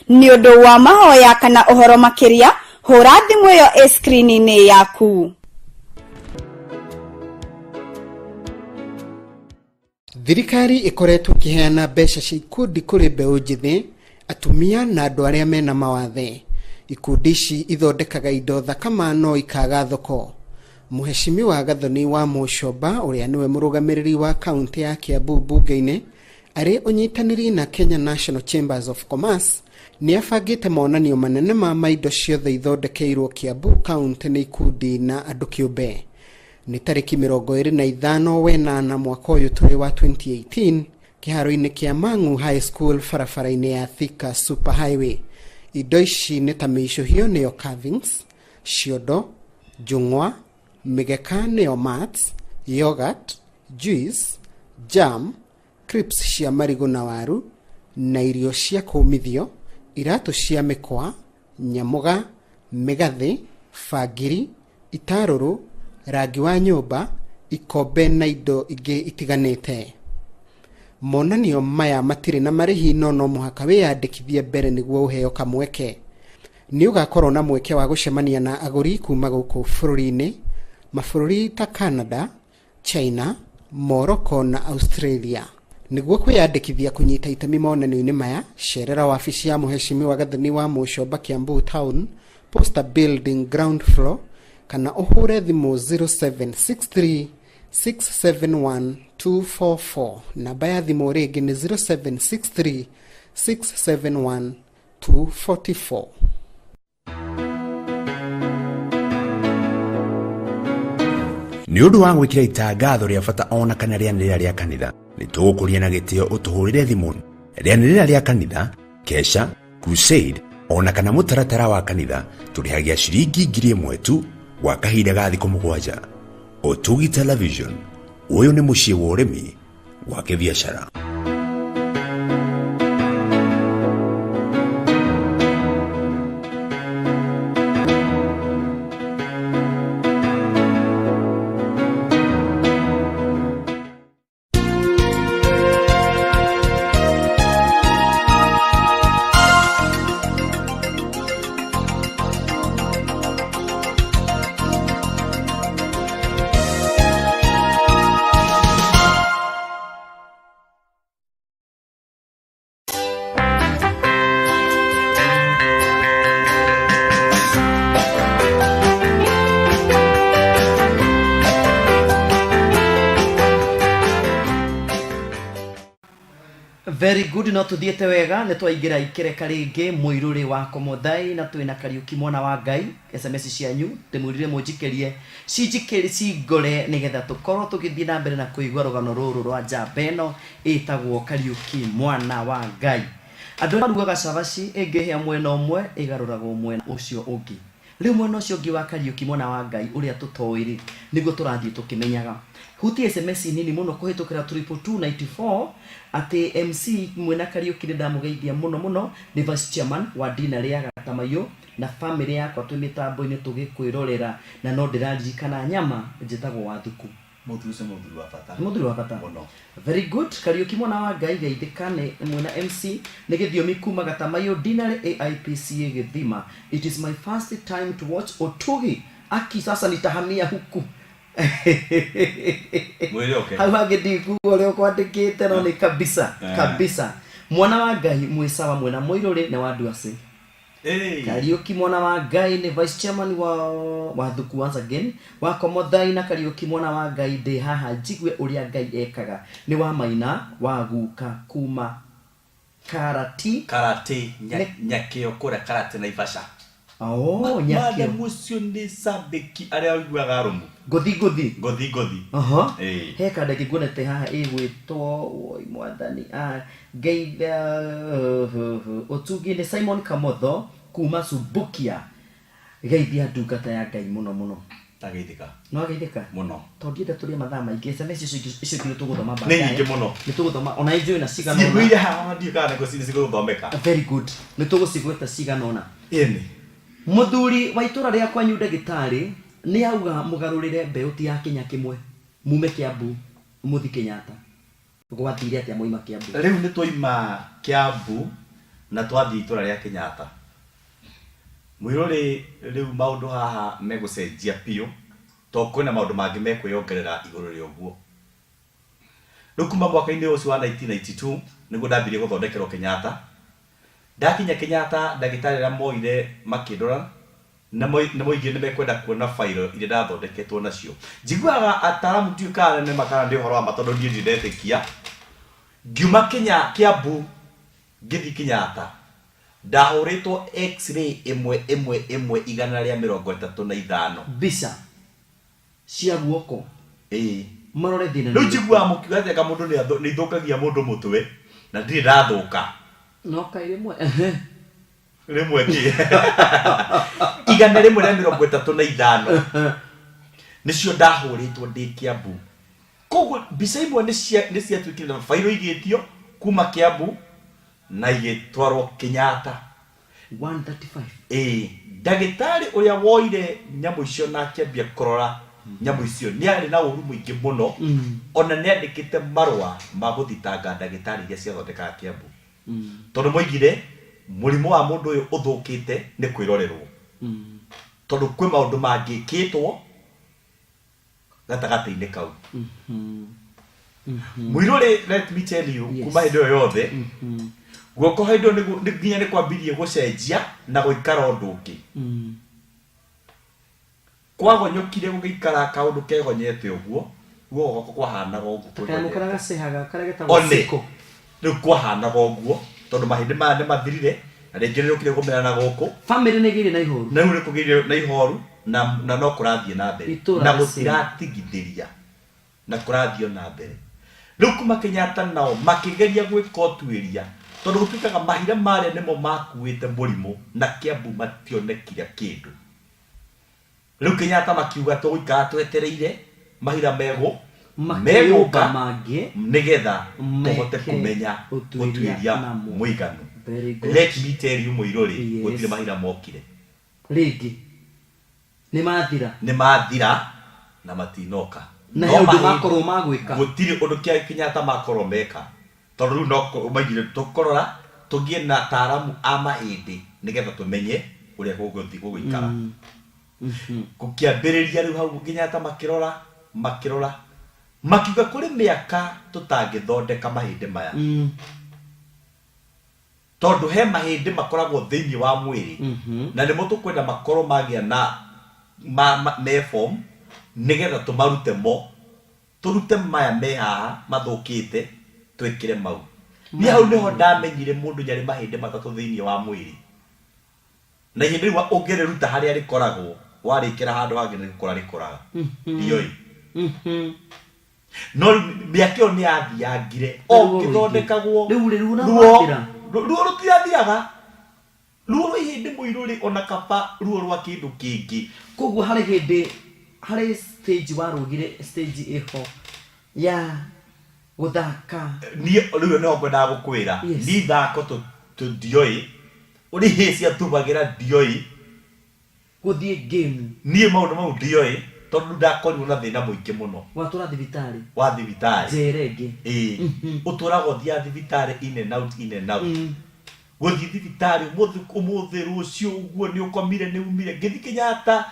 Ni undu wa mahoya kana uhoro makiria hura thimu iyo screen-ini yaku. Thirikari ikoretwo kiheana mbeca cia ikundi kuri mbeũ njithi, atumia na andu aria mena mawathe. Ikundi ici ithondekaga indo thakama no ikaga thoko. Muheshimiwa Gathoni wa Mucoba uria niwe murugamiriri wa kaunti ya Kiambu bunge-ini ari unyitaniri na Kenya National Chambers of Commerce ni afagite monanio manene ma maindo ciothe ithondekeirwo Kiambu kaunti ni ikundi na andu kiumbe. Ni tariki 25 wenana mwaka uyu turi wa 2018 kiharo-ini kia Mang'u High School barabara-ini ya Thika Super Highway. Indo ici ni ta micuhio niyo carvings, ciondo, njung'wa, migeka niyo mats, yogurt, juice, jam, crisps cia marigu na waru, na irio cia kumithio, iratu cia mikwa, nyamuga, migathi, fagiri, itaruru, rangi wa nyumba, ikombe na indo ingi itiganite. Monanio maya matire na marihi no muhaka wiyandikithie mbere niguo uheo kamweke. Ni ugakorwo na mweke wa gucemania na aguri kuma guku bururi-ini, mabururi ta Canada, China, Morocco na Australia. Niguo kwiyandikithia kunyita itemi monanio-ini maya, cerera wabici ya Muheshimiwa Gathoni wa Mucoba Kiambu Town, Posta Building ground floor, kana uhure thimu 0763 671-244. Namba ya thimu ringi ni 0763 671-244. Ni undu wa gwikira itangatho ria bata ona kana rianirira ria kanitha ni tugukuria na gitio utuhurire thimu. Rianirira ria kanitha, kesha, crusade ona kana mutaratara wa kanitha turihagia ciringi 1,000 tu wa kahinda ga thikũ 7. Otugi Television, uyu ni muciĩ wa urimi wa kibiashara. Very good, no tuthiete wega ne twaingira ikireka ringi muiruri wa Komothai na twina Kariuki mwana wa Ngai. SMS cianyu ndimurire munjikerie cinjikiri cingore nigetha tukorwo tugithii na mbere na kuigwa rugano ruru rwa njambeno itagwo Kariuki mwana wa Ngai. Andu marugaga cabaci ingihia mwena umwe igaruragwo mwena ucio ungi. Riu mwena ucio ungi wa Kariuki mwana wa Ngai uria tutoiri niguo turathii tukimenyaga. Huti SMS nini muno kuhitukira 22294 ati MC mwena Kariuki ndamugeithia muno ni vice chairman wa dinari ya Gatamayo na family yakwa twi mitambo-ini tugikwirorera na no ndiraririkana nyama njitagwo Wathuku. Muthuri wa bata muno. Very good. Kariuki mwana wa Ngai geithikane mwena MC ni githiomi kuma Gatamayo dinari AIPCA Githima. It is my first time to watch Otugi. Aki sasa nitahamia huku. Mwele okay. Hawa gediku ole kwandikite no ni kabisa kabisa. Mwana wa Ngai mwisawa mwena Muiruri na Waduase. Kariuki mwana wa Ngai ni vice chairman wa Wathuku once again. Wa Komothai na Kariuki mwana wa Ngai ndi haha njigwe uria Ngai ekaga. Ni wa Maina wa Guka kuma Karati Nyakio kura Karati na Ivasha. Nyakio mucio ni sabeki aria uguaga rumu gothi he kanda kiguonete haha igwitwo oi mwathani ngeitha otugi ni Simon Kamotho kuma Subukia geithia ndungata ya Ngai muno tageithika no geithika muno tondienda turia mathaa maingi sema icio kile tuguthoma ni nyingi muno ni tuguthoma ona injo na cigana ona sibuia haha ndio kana ko sini ciguthomeka very good ni tugucigweta cigana ona ini muthuri wa itura ria kwanyu ndagitari ni auga mugarurire mbeuti ya Kenya kimwe mume Kiambu muthi Kenyatta gwathire atia moima Kiambu riu ni toima Kiambu na twathi itura ria Kenyatta mwirori riu maundu haha megucenjia pio to kwina maundu mangi mekwiyongerera iguru ria uguo rukuma mwaka-ini ucio wa 1992 niguo ndambirie guthondekerwo Kenyatta ndakinya Kenyatta ndagitari ra moire makindora na moige ni mekwenda kuona file ile ndathondeketwo nacio njiguaga ataramu tuikana ne makana ndio horo wa matondo ndie ndetĩkia ngiuma Kiambu ngithi Kenyatta ndahuritwo x-ray imwe igana ria 35 bisa cia guoko marore thina riu njiguaga mukiuga ati mundu ni ithukagia mundu mutwe na ndire ndathuka no kairemwe rimwe ki igana rimwe ria 35 nicio ndahuritwo ndi Kiambu koguo mbica imwe ni cia twikire failo igitio kuma Kiambu na igitwarwo Kenyatta 135 ndagitari uria woire nyamu icio na kiambia kurora nyamu icio ni ari na uru muingi muno ona ni andikite marwa ma guthitanga ndagitari iria ciathondekaga Kiambu tondu moigire murimu wa mundu uyu uthukite ni kwirorerwo tondu kwi maundu mangikitwo gatagati-ini kau mwirore let me tell you kuma hindi yo yothe guoko hindo ni nginya ni kwambirie gucenjia na guikara undu ungi kwagonyokire gugikara kaundu kegonyete uguo guoko kwahanaga uguo kanukaraga sehaga karegetagwo siko riu kwahanaga uguo tondu mahindi maya ni mathirire na ringi rukire gumera na guku family ni gire na ihoru na uri kugire na ihoru na no kurathie na mbere na gutiratigithiria na kurathio na mbere riu kuma Kenyatta nao makigeria gwika utuiria tondu gutikaga mahira maria nimo makuite murimu na Kiambu mationekire kindu riu Kenyatta makiuga tuguikara twetereire mahira meguka mangi nigetha tuhote kumenya utuiria muiganu let me tell you muirori gutire mahira mokire rigi ni mathira na matinoka na undu makorwo magwika gutire undu kia Kenyatta makorwo meka tondu riu no maigire tukorora tugie na taaramu a mahindi nigetha tumenye uria guguikara gukiambiriria riu hau Kenyatta makirora makiuga kuri miaka tutangithondeka mahindi maya tondu he mahindi makoragwo thiini wa mwiri na nimo tukwenda makorwo magia na me form nigetha turute maya me haha mathukite twikire mau ni hau niho ndamenyire mundu nyari mahindi matatu thiini wa mwiri na hindi riu ungireruta haria rikoragwo warikira handu hangi ni gukora rikoraga ndioi no miakio ni athiangire o kithondekagwo riu na mathira ruo rutiathiaga ruo ihindi muiruri ona kaba ruo rwa kindu kingi koguo hari stage warugire stage iho ya guthaka ni riu no ngwenda gukwira ni thako tu dioi uri hisia tubagira dioi guthie game ni maundu mau dioi tondu ndakorirwo na thina muingi muno watura thibitari jerege uturagwo thia thibitari in and out guthie thibitari umuthi rucio uguo ni ukomire ni umire ngithi Kenyatta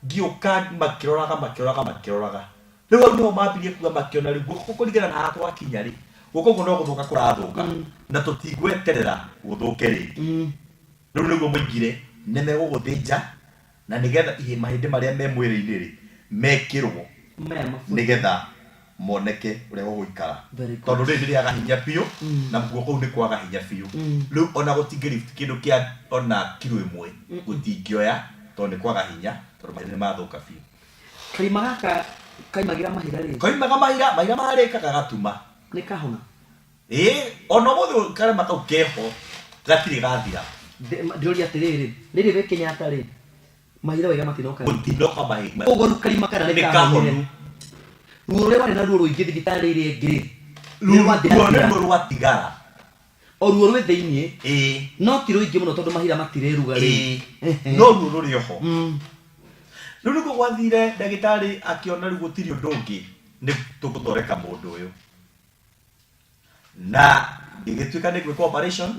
ngiuka makiroraga riu no mambirie kuga makiona riu gukurigana na atwa kinyari guko no guthuka kurathuka na tutigweterera guthuke riu niguo muingire neme guguthinja na nigetha ihe mahindi maria me mwiri-ini ri mekirwo nigetha moneke uria gũgũikara tondũ rĩrĩ rĩaga hinya biũ na guoko kũu nĩ kwaga hinya biũ rĩu ona gũtingĩlift kĩndũ kĩa ona kilo 1 gũtingĩoya tondũ nĩ kwaga hinya tondũ mahĩndĩ nĩ mathũka biũ. Kaima gaka kaimagira mahira rĩ kaimaga mahira marĩka gagatuma nĩ kahona ona mũthĩ karema kau keho gatirĩ gathira ndĩũria atĩrĩrĩ rĩrĩ wĩ Kenyatta rĩ mahira wega matinoka mahira ũgoru karima kana nĩ kahona ruo rũrĩa warĩ na ruo rũingĩ thibitarĩ ĩrĩa ĩngĩ ruo rwatigara o ruo rwĩ thĩinĩ no ti rũingĩ mũno tondũ mahira matireruga rĩ no ruo rũrĩ oho rĩu nĩguo gwathire ndagĩtarĩ akĩona rĩu gũtirĩ ũndũ ũngĩ nĩ tũgũthondeka mũndũ ũyũ na gĩgĩtuĩka nĩ gwĩka operation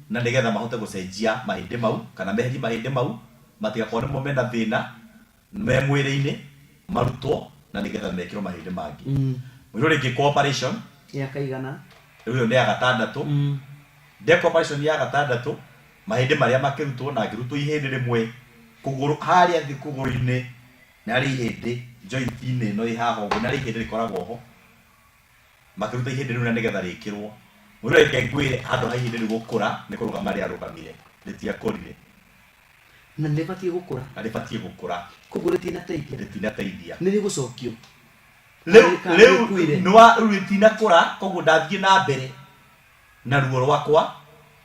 na nĩgetha mahote gũcenjia mahĩndĩ mau kana meherie mahĩndĩ mau matigakorwo nĩmo mena thĩna me mwĩrĩ-inĩ marutwo na nĩgetha mekĩrwo mahĩndĩ mangĩ mũirũ rĩngĩ kwa operation ya kaigana rĩu ĩyo nĩ ya gatandatũ ndeka operation ya gatandatũ mahĩndĩ marĩa makĩrutwo na ngĩrutwo ihĩndĩ rĩmwe kũgũrũ harĩa thĩ kũgũrũ-inĩ na rĩ ihĩndĩ joint-inĩ no ihaha ũguo na rĩ ihĩndĩ rĩkoragwo ho makĩruta ihĩndĩ rĩu na nĩgetha rĩkĩrwo mũirũ rĩngĩ ngwĩre handũ ha ihĩndĩ rĩu gũkũra nĩ kũrũgama rĩarũgamire rĩtiakũrire na nĩbatiĩ gũkũra na rĩbatiĩ gũkũra koguo rĩtinateithia nĩ rĩgũcokio rĩu rĩtinakũra koguo ndathiĩ na mbere na ruo rwakwa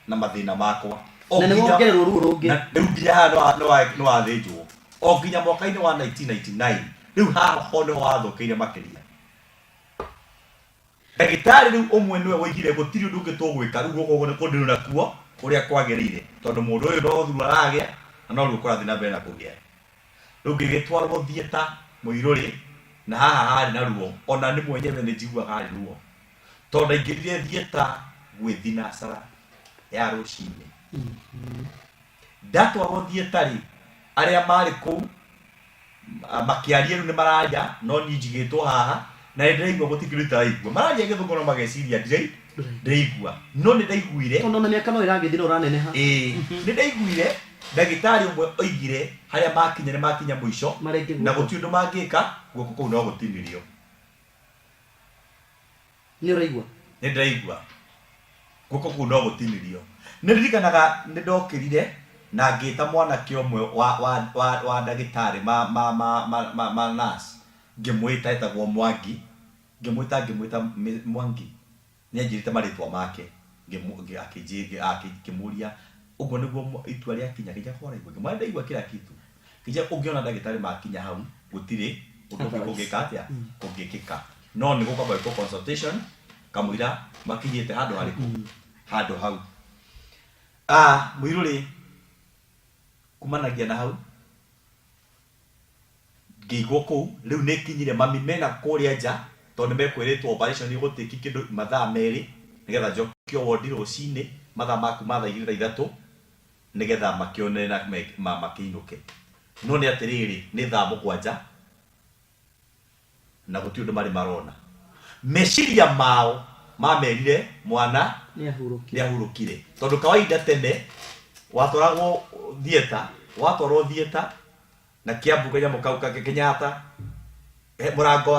na mathĩna makwa na nĩwongererwo ruo rũngĩ na rĩu nginya haha nĩ wathĩnjwo o nginya mwaka-inĩ wa 1999 rĩu haha ho nĩ wathũkĩire makĩria ndagĩtarĩ rĩu ũmwe nĩwe woigire gũtirĩ ũndũ ũngĩ tũgwĩka rĩu gũkũ nĩ kũndĩrwo nakuo ũrĩa kwagĩrĩire tondũ mũndũ ũyũ no thura aragĩa na no rĩu kũrathiĩ na mbere na kũgĩa rĩu ngĩgĩtwarwo thieta mũirũrĩ na haha harĩ na ruo ona nĩ mwenyewe nĩ njiguaga harĩ ruo tondũ ingĩthire thieta gwĩthi nasara ya rũcinĩ ndatwarwo thieta rĩ arĩa marĩ kũu makĩaria rĩu nĩ mararia no niĩ njigĩtwo haha na nĩ ndĩraigua gũtikĩrĩ taraigua mararia gĩthũngũ no mageciria ndĩraigua no nĩ ndaiguire tondũ ona mĩaka no ĩragĩthira ũraneneha nĩ ndaiguire ndagĩtarĩ ũmwe oigire harĩa makinya nĩ makinya mũico na gũtirĩ ũndũ mangĩka guoko kũu no gũtinirio nĩ ũraigua nĩ ndĩraigua guoko kũu no gũtinirio nĩ ndirikanaga nĩ ndokĩrire na ngĩta mwanake ũmwe wa ndagĩtarĩ ma nurse ngĩmwĩta etagwo Mwangi ngĩmwĩta Mwangi nĩ anjĩrĩte marĩtwa make ngĩmũria ũguo nĩguo itua rĩakinya kĩnya kwaraigua ngĩmwĩra ndaigua kila kitu kĩnya ũngĩona ndagĩtarĩ makinya hau gũtirĩ ũndũ ũngĩka atĩa ũngĩkĩka no nĩ gũkwamba gwĩkwo consultation kamũira makinyĩte handũ harĩkũ handũ hau mũirũrĩ kumanagia na hau ngĩigwo kũu rĩu nĩ kinyire mami mena kũrĩa nja tondũ nĩ mekwĩrĩtwo operation ĩgũtĩki kĩndũ mathaa merĩ nĩgetha njokio wondi rũcinĩ mathaa maku ma thaa 2-3 nĩgetha makĩone na makĩinũke no nĩ atĩrĩrĩ nĩ thaa 7 na gũtirĩ ũndũ marĩ marona meciria mao mamerire mwana nĩ ahurũkire tondũ kawaida tene watwaragwo thieta na Kiambu kanyamũ kau kake Kenyatta mũrango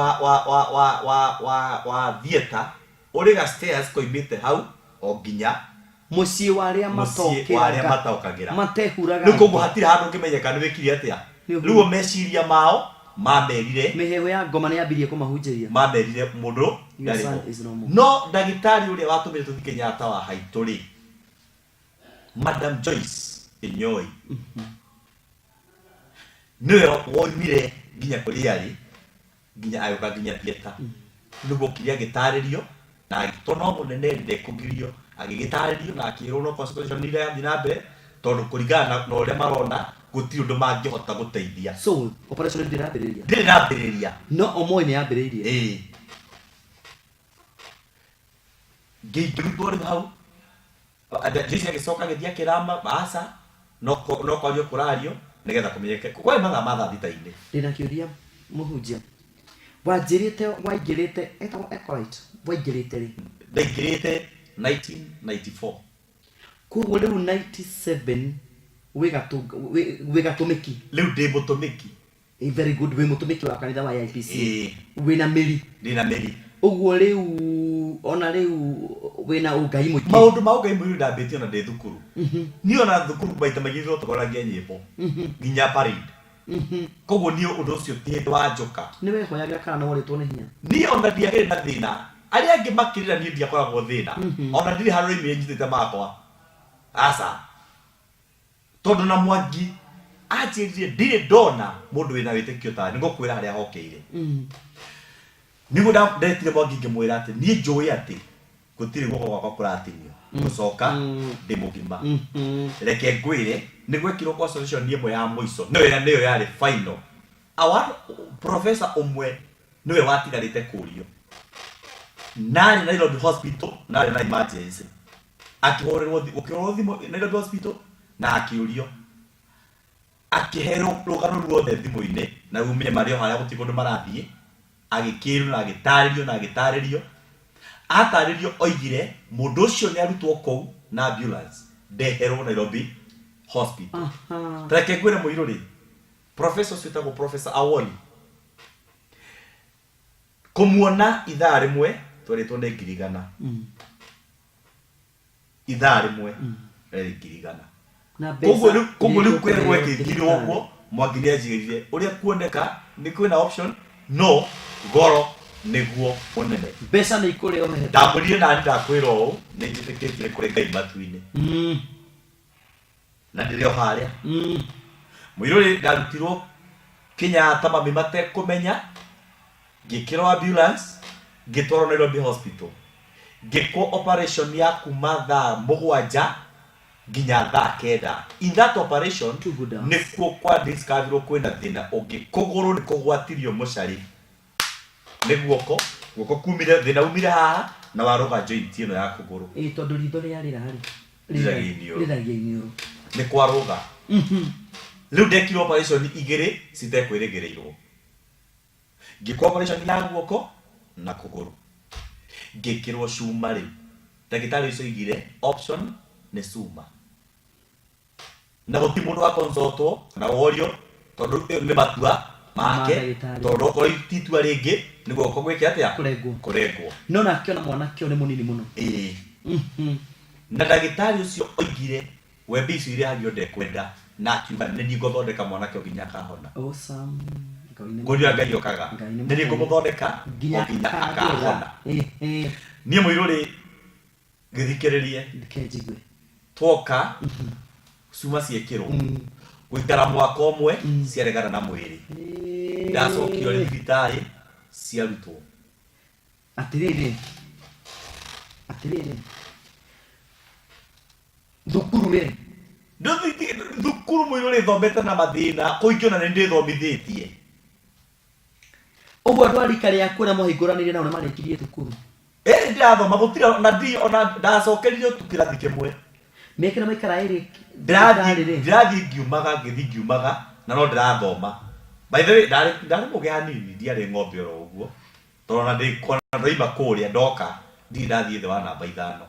wa thieta ũrĩ ga stairs koimĩte hau o nginya mũciĩ warĩa mataũkagĩra matehuraga rĩu koguo hatirĩ handũ ũngĩmenyeka nĩ wĩkire atĩa rĩu meciria mao mamerire mĩheho ya ngoma nĩ yambirie kũmahunjĩria mamerire mũndũ no ndagĩtarĩ ũrĩa watũmire tũthi Kenyatta wa haitũ rĩ Madam Joyce Inyoi nĩwe woimire nginya kũrĩa arĩ nginya agĩũka nginya thieta nĩguo kĩrĩa gĩtarĩrio na agĩtwo no mũnene ndekũgirio agĩgĩtarĩrio na akĩrwo no consultation ile yathi na mbere tondũ kũringana na ũrĩa marona gũtirĩ ũndũ mangĩhota gũteithia so operation ndĩrambĩrĩria no omoi nĩ yambĩrĩirie ngĩingĩrutwo rĩu hau Joyce agĩcoka agĩthiĩ akĩrama aca no kwario kũrario nĩgetha kũmenyeke kwĩ mathaa thita-inĩ ndĩna kĩũria mũhunjia waingĩrĩte waingĩrĩte rĩ ndaingĩrĩte 1994 koguo rĩu 97 wĩ gatũmĩki rĩu ndĩ mũtũmĩki very good we mutumiki wa kanitha wa IPC wina meri ndina meri uguo riu ona riu wina ugai muki maundu ma ugai muki ndambitio na ndi thukuru ni ona thukuru baita magithwo tukoragia nyimbo nginya parade koguo ni undu ucio ti ndwa njoka ni we hoyaga kana woritwo ni hinya ni ona ndiagire na thina aria angi makirira ni ndiakoragwo thina ona ndiri haro ime njitite makwa asa tondu na Mwangi ajirire ndire ndona mundu wina witikio ta ni ngokwira haria hokeire nigo ndetire Mwangi ngimwira ati ni njui ati gutiri guko gwakwa kuratinio gucoka ndi mugima reke ngwire ni gwekirwo kwa solution ni imwe ya muico niyo yari final awa professor umwe niwe watigarite kurio nari Nairobi hospital nari na emergency akihorerwo thimo Nairobi hospital na akiurio akihero rugano ruothe thimo-ini na umenye mario haria gutikundu marathie agikiru na agitaririo ataririo oigire mundu ucio ni arutwo kou na ambulance ndeherwo Nairobi hospital reke ngwire muiruri professor switagwo professor Awoli kumuona ithaa rimwe twaritwo ni ngirigana ithaa rimwe ngirigana koguo riu kwirwo ekithirwo uguo Mwangi ni ajigirire uria kuoneka ni kwina option no goro niguo munene mbeca ni ikuri o mehe ndamurire na ndakwira o ni njitikitire kuri Ngai matu-ini na ndirio haria muiruri ndarutirwo Kenyatta mami mate kumenya ngikirwo ambulance ngitwarwo Nairobi hospital ngikwo operation ya kuma thaa 7 nginya thaa 9 in that operation nikuo kwa discovery kwina thina ungi kuguru ni kugwatirio mucari ni guoko kumire thina umire haha na waroga joint ino ya kuguru tondu ritho riarira hari riragia iniuru ni kwaroga riu ndekirwo operation igiri citekwirigirirwo ngikwo operation ya guoko na kuguru ngikirwo cuma riu ndagitari ucio igire option ni cuma na guti mundu wa consultwo na worio tondu ni matua make tondu ko ititua ringi ni guoko gwike atia kurengwo no na kiona mwana kio ni munini muno na ndagitari ucio oigire we bici iria hagio ndekwenda na akiuga ni ngothondeka mwana kio nginya kahona awesome ngoria Ngai okaga ni ngumuthondeka nginya akahona nie muiruri githikiririe ndikejigwe twoka cuma ciekirwo guikara mwaka umwe ciaregana na mwiri ndacokio thibitari ciarutwo atiriri thukuru ri thukuru muiruri thomete na mathina kuingiona ni ndithomithitie uguo andu arika riaku na muhinguranirie nao ni marikirie thukuru ndathoma gutira na ndi ona ndacokeririo tukirathi kimwe mekira maikara iri ndirathi ngiumaga na no ndirathoma by the way ndari muge hanini ndiari ng'ombe oro uguo tona ndikona ndoima kuria ndoka ndathi the wa namba 5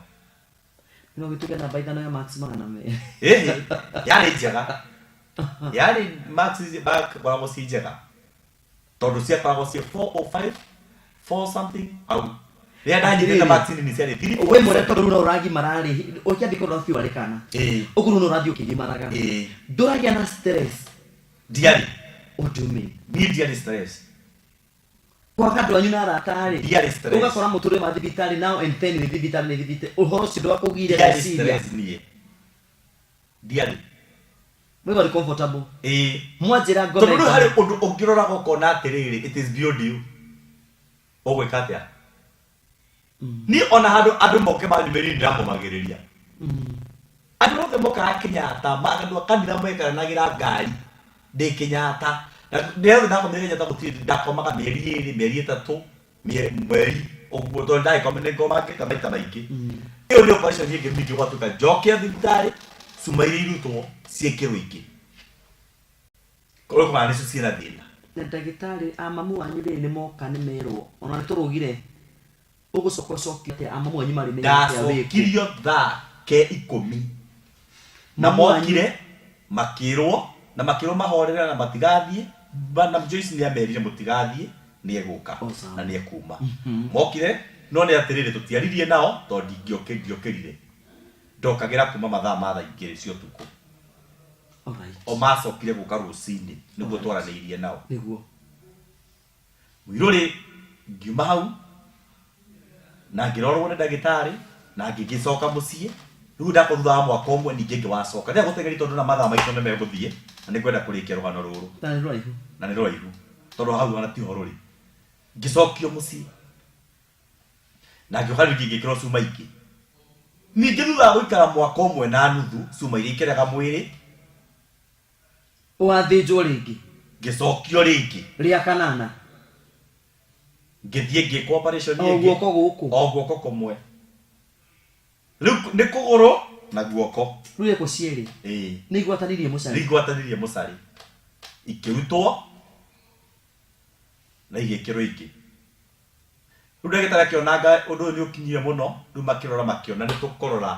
no gituke namba 5 ya maximum na me yari njega yari max is back kwa mosi njega tondu cia kwa mosi 4 or 5 4 something au ria ndanyirira vaccine ni ciari thiri we more tondu no uragi marari ukiathiko no fiu arekana ukuru no radio kigimaraga nduragia na stress diari utume ni diari stress kwa kandu anyu na ratari diari stress ugakora muture ma thibitari now and then thibitari ni thibite uhoro cindo akugire diari stress ni diari we were comfortable mwajira ngome tondu hari undu ungirora gukona atiriri it is beyond you ogwikatia ni ona andu moke manyumiri ndamomagiriria andu othe moka Kenyatta magandu kanitha mwekanagira ngari ndi Kenyatta ndio ndakomire Kenyatta gutiri ndakomaga mieri 3 mweri oguo tondu ndakomire ngomake kamaita maingi iyo ndio operation yake miki gwatuka njokia thibitari sumairi irutwo ciekirwo ingi kwa nicio ciina thina na ndagitari amamu wanyu ni moka ni merwo ona niturugire ugucokocokia ati amamu wanyu mari ndacokirio thaa ke 10 na mokire makirwo mahorera na matigathie bana Joyce ni amerire mutigathie ni eguka na ni ekuma mokire no ni atirire tutiaririe nao to ndingiokerire ndokagira kuma mathaa matha ingire cio tuko alright o macokire guka rucini niguo twaraniirie nao niguo mwiruri ngiuma hau na ngirorwo ni ndagitari na ngigicoka mucii riu ndako thutha wa mwaka umwe ningi ngiwacoka ndia gutegeri tondu na mathaa maitũ nĩ meguthie na nĩ kwenda kũrĩkia rũgano rũrũ na nĩ rũraihu tondu hau ona ti horo rĩ ngicokio mucii na ngĩoka rĩngĩ ngĩkĩrwo cuma ingĩ ningĩ thutha wa gũikara mwaka umwe na nuthu cuma iria ikĩraga mwĩrĩ wathĩnjwo rĩngĩ ngĩcokio rĩngĩ rĩa kanana ngĩthiĩ ngĩkwo operation ĩngĩ o guoko kũmwe rĩu nĩ kũgũrũ na guoko rĩu eko cierĩ nĩ igwatanirie mũcari ikĩrutwo na igĩkĩrwo ingĩ rĩu ndagĩtarĩ akĩonanga ũndũ ũyũ nĩ ũkinyire mũno rĩu makĩona nĩ tũkũrora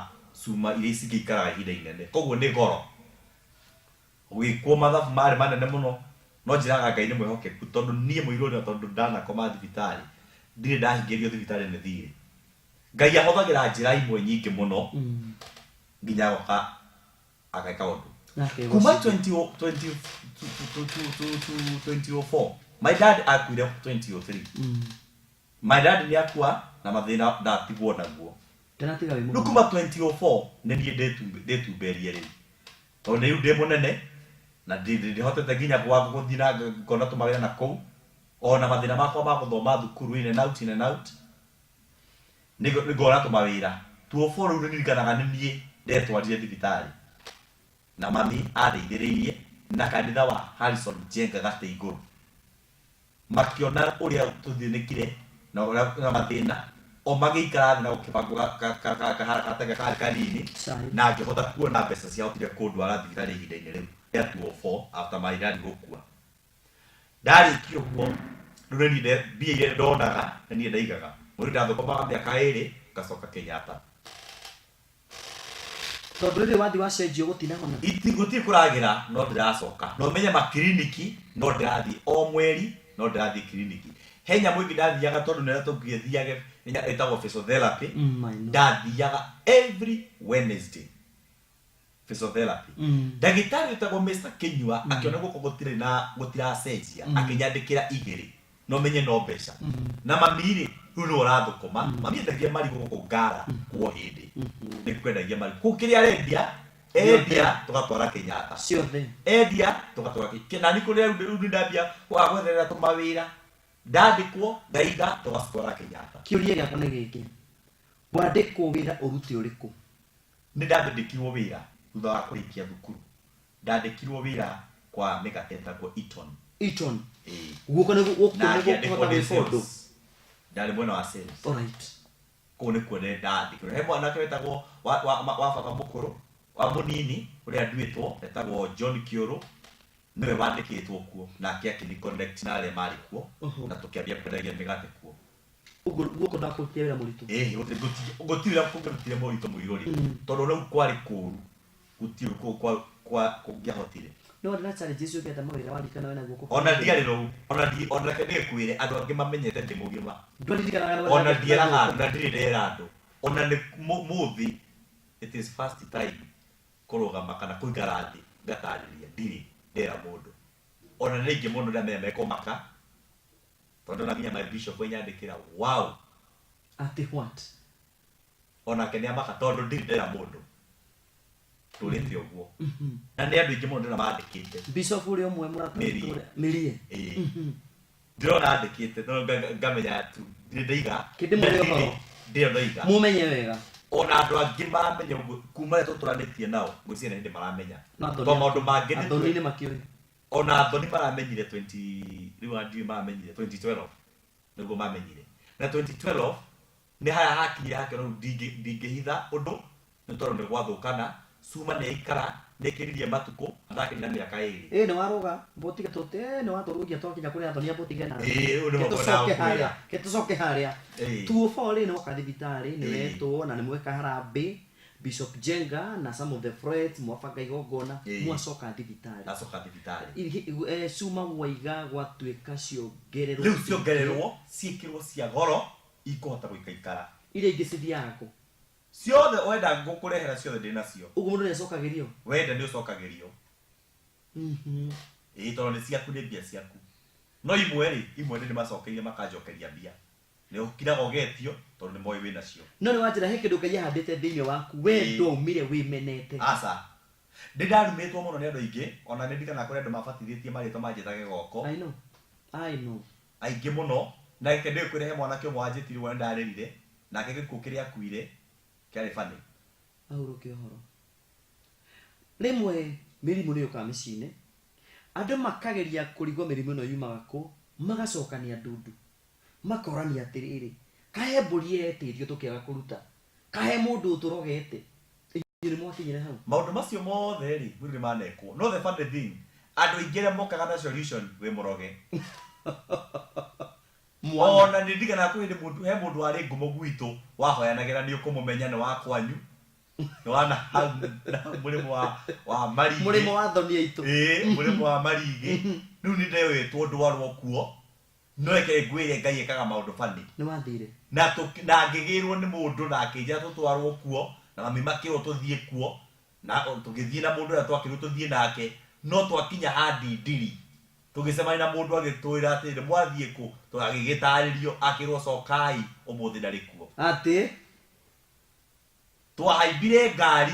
cuma iria cingĩikaraga ihinda inene koguo nĩ goro ũgĩkwo mathabu marĩ manene mũno no njĩraga Ngai nĩ mwĩhokeku tondũ niĩ mũirũrĩ tondũ ndanakoma thibitarĩ ndirĩ ndahingĩrio thibitarĩ nĩ thirĩ Ngai ahũthagĩra njĩra imwe nyingĩ mũno nginya ageka ũndũ kuma 2004 my dad akuire 2003 my dad nĩ akua na mathĩna ndatigwo naguo rĩu kuma 2004 nĩ niĩ ndĩtumberie rĩu tondũ nĩ rĩu ndĩ mũnene na ndihotete nginya gũthiĩ na ngona tũmawĩra na kũu ona mathĩna makwa ma gũthoma thukuru in and out nĩ ngona tũmawĩra 2004 rĩu nĩ ndirikanaga nĩ niĩ ndetwarire thibitarĩ na mami andeithĩrĩirie na kanitha wa Harrison Jenga gate igũrũ makĩona ũrĩa tũthĩnĩkire na mathĩna o magĩikara thĩ na gũkĩbangwo kanini na ngĩhota kuona mbeca ciahotire kũndwara thibitarĩ ihinda-inĩ rĩu rĩa 2004 after my dad gũkua ndarĩkia ũguo rĩu nĩ niĩ mbia iria ndonaga nĩ niĩ ndaigaga mũndũ ndathũkũmaga mĩaka 2 ngacoka Kenyatta tondũ rĩrĩ wathi wacenjio gũtinahona gũtirĩ kũragĩra no ndĩracoka no menye makiriniki no ndĩrathiĩ o mweri no ndĩrathiĩ kiriniki he nyamũ ĩngĩ ndathiaga tondũ nĩrĩa tũngĩthiage ĩtagwo physiotherapy ndathiaga every Wednesday physiotherapy ndagĩtarĩ wĩtagwo Mr. Kinyua akĩona gũkũ gũtiracenjia akĩnyandĩkĩra 2 no menye no mbeca na mami-rĩ rĩu nĩ ũrathũkũma mami endagia marigũ gũkũ Ngara kuo hĩndĩ nĩ kwendagia marigũ kũu kĩrĩa endia tũgatwara Kenyatta ciothe endia tũgatwara na nĩ kũrĩa rĩu ndambia gwetherera tũmawĩra ndandĩkwo ngaiga tũgatwara Kenyatta kĩũria gĩakwa nĩ gĩkĩ wandĩkwo wĩra ũrute ũrĩkũ nĩ ndandĩkirwo wĩra thutha wa kũrĩkia thukuru ndandĩkirwo wĩra kwa mĩgate ĩtagwo Eton guoko nĩ gũkũ ndarĩ mwena wa sales alright kũu nĩ kuo ndandĩkirwo he mwanake wĩtagwo wa baba mũkũrũ wa mũnini ũrĩa nduĩtwo etagwo John Kĩũrũ nĩwe wandĩkĩtwo kuo nake akĩni connect na arĩa marĩ kuo na tũkĩambia kwendagia mĩgate kuo guoko ndakũrutia wĩra mũritũ gũtirĩ kũngĩrutire mũritũ mũirũrĩ tondũ rĩu kwarĩ kũũru gũtirĩ kũngĩahotire no ndĩra challenges ũngĩ ta mawĩra warikana wena guoko ona ndiarĩ rũu ona ndĩkwĩre andũ angĩ mamenyete ndĩ mũgima ona ndieraga andũ na ndirĩ ndera andũ ona nĩ mũthĩ it is first time kũrũgama kana kũikara thĩ ngatarĩria ndirĩ ndera mũndũ ona nĩ ingĩ mũndũ rĩrĩa mekũmaka tondũ na nginya my bishop nyandĩkĩra wow ati what onake nĩ amaka tondũ ndirĩ ndera mũndũ tũrĩte ũguo na nĩ andũ ingĩ mũndũ na mandĩkĩte bishop ũrĩa ũmwe mũratũra mĩrie ndĩrona andĩkĩte no ngamenya tu ndĩndaiga kĩndĩ mũrĩ ũhoro ndĩndaiga mũmenye wega ona andũ angĩ mamenya kuma rĩrĩa tũtũranĩtie nao ngwĩciria nĩ hĩndĩ maramenya tondũ maũndũ mangĩ athoni nĩ makĩũĩ ona athoni maramenyire 20 rĩu andũ maramenyire 2012 nĩguo mamenyire na 2012 nĩ haya hakinyire hakĩona ndingĩhitha ũndũ nĩ tondũ nĩ gwathũkana cuma nĩ ikara nekiririe matuko athakĩrĩ na mĩaka 2 nĩ waroga botiga tote nĩ watũrũgia twakinya kũrĩ athoni a botiga na ketũcoke harĩa tuo bori nĩ woka thibitarĩ nĩ wetwo na nĩ mweka harambĩ Bishop Jenga na some of the friends mwafanga igogona mwacoka thibitari acoka thibitari cuma waiga gwatuika ciongererwo riu ciongererwo ciikirwo cia goro ikuhota guikaikara ile ingi cithiaga ciothe wenda ngukurehera ciothe ndinacio uguo mundu niacokagirio wenda ni ucokagirio itondo ni ciaku ni mbia ciaku no imwe ni macokeirie makanjokeria mbia ni ukiraga ugetio tondu ni moi wina cio no ni wanjira he kindu Ngai ahandite thiini waku we ndumire wimenete asa ndidarumitwo muno ni andu aingi ona ni ndikana kuri andu mabatithĩtie marĩtwa manjĩtage goko I know aingi muno na ike ndi kwirehe mwanake mwanjĩtiri wa ndarĩrire nake gĩkuũ kĩrĩa akuire kĩarĩ bani ahuruke horo rimwe mirimu ni yoka mĩciĩ-inĩ andũ makageria kũrigwo mĩrimũ ĩno yumaga kũ magacokania ndundu makorania atiriri kahe mbũri yetĩrio tũkĩaga kũruta kahe mũndũ ũtũrogete ni mwakinyire hau maũndũ macio mothe ri mwĩrĩ manekwo no the funny thing andũ aingĩ arĩa mokaga na solution we mũroge ona nĩ ndigana kwĩ nĩ mũndũ he mũndũ warĩ ngumo gwitũ wahoyanagĩra nĩ ũkũmũmenya nĩ wakwanyu nĩ wana mũrĩmo wa marigĩ mũrĩmo wa thoni aitũ mũrĩmo wa marigĩ rĩu nĩ ndewĩtwo ndwarwo kuo no eke ngwĩre Ngai ekaga maũndũ bani nĩ wathire na ngĩgĩrwo nĩ mũndũ na akĩnjĩra tũtwarwo kuo na mami makĩrwo tũthiĩ kuo na tũgĩthiĩ na mũndũ ũrĩa twakĩrwo tũthiĩ nake no twakinya handindiri tũgĩcemania na mũndũ agĩtwĩra atĩ mwathiĩ kũ tũgagĩgĩtarĩrio akĩrwo cokai ũmũthĩ ndarĩ kuo atĩ twahaimbire ngari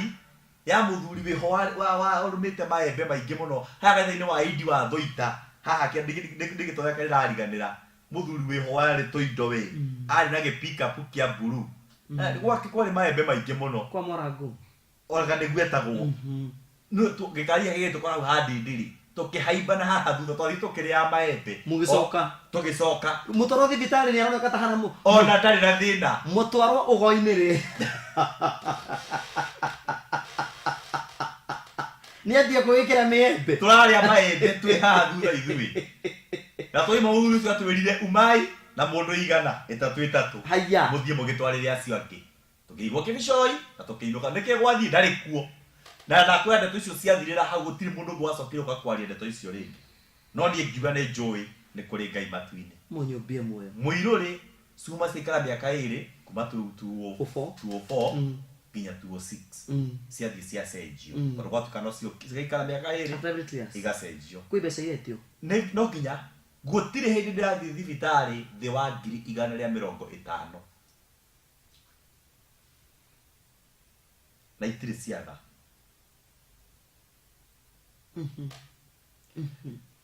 ya mũthuri wĩho wa ũrũmĩte maembe maingĩ mũno haha gatha-inĩ wa Idi wa Thũita haha nĩgĩtoya karĩ rariganĩra mũthuri wĩho warĩ tũindo we arĩ na gĩpikapu kĩa blue gwake kwarĩ maembe maingĩ mũno kwa Mwarangu oraga nĩgwetagwo no gĩkaria gĩgĩ tũkoragwo handindiri tũkĩhaimba na haha thutha twathiĩ tũkĩrĩa maembe tũgĩcoka mũtwarwo thibitarĩ nĩ aroneka ta hana ona ndarĩ na thĩna mũtwarwo ũgo-inĩ rĩ nĩ athiĩ kwĩgĩkĩra mĩembe tũrarĩa maembe twĩ haha thutha ithuĩ na twaima mũthuri ũcio atwĩrire umai na mũndũ igana ĩtatũ haya mũthiĩ mũgĩtwarĩre acio angĩ tũkĩigwo kĩmicoi na tũkĩinũka nĩkĩ gwathiĩ ndarĩ kuo na nakwenda ndeto icio ciathirĩra hau gũtirĩ mũndũ ũngĩ wacokire ũka kwaria ndeto icio rĩngĩ no niĩ ngiuga nĩ njũĩ nĩ kũrĩ Ngai matu-inĩ mũnyũmbie muoyo mũirũ-rĩ cuma ciaikara mĩaka ĩrĩ kuma 204 nginya 206 ciathiĩ ciacenjio tondũ gwatukana ũcio cigaikara mĩaka ĩrĩ igacenjio kwĩ mbeca iretio no nginya gũtirĩ hĩndĩ ndĩrathiĩ thibitarĩ thĩ wa 150 na itirĩ ciaga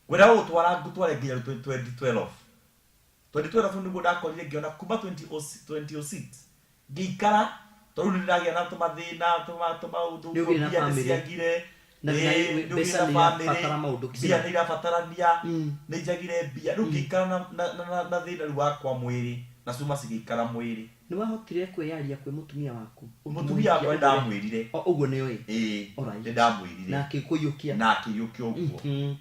wera ũtwara ngũtware nginya 2012 nĩguo ndakorire ngĩona kuma 2006 ngĩikara tondũ nĩ ndagĩa na tũmathĩna tũmaũndũ mbia nĩ ciagire mbia nĩ irabatarania nĩ njagire mbia rĩu ngĩikara na thĩna rĩu wakwa mwĩrĩ na cuma cigĩikara mwĩrĩ nĩ wahotire kwĩyaria kwĩ mũtumia waku mũtumia wakwa ndamwĩrire ũguo nĩ oĩ nĩ ndamwĩrire na akĩkũiyũkia ũguo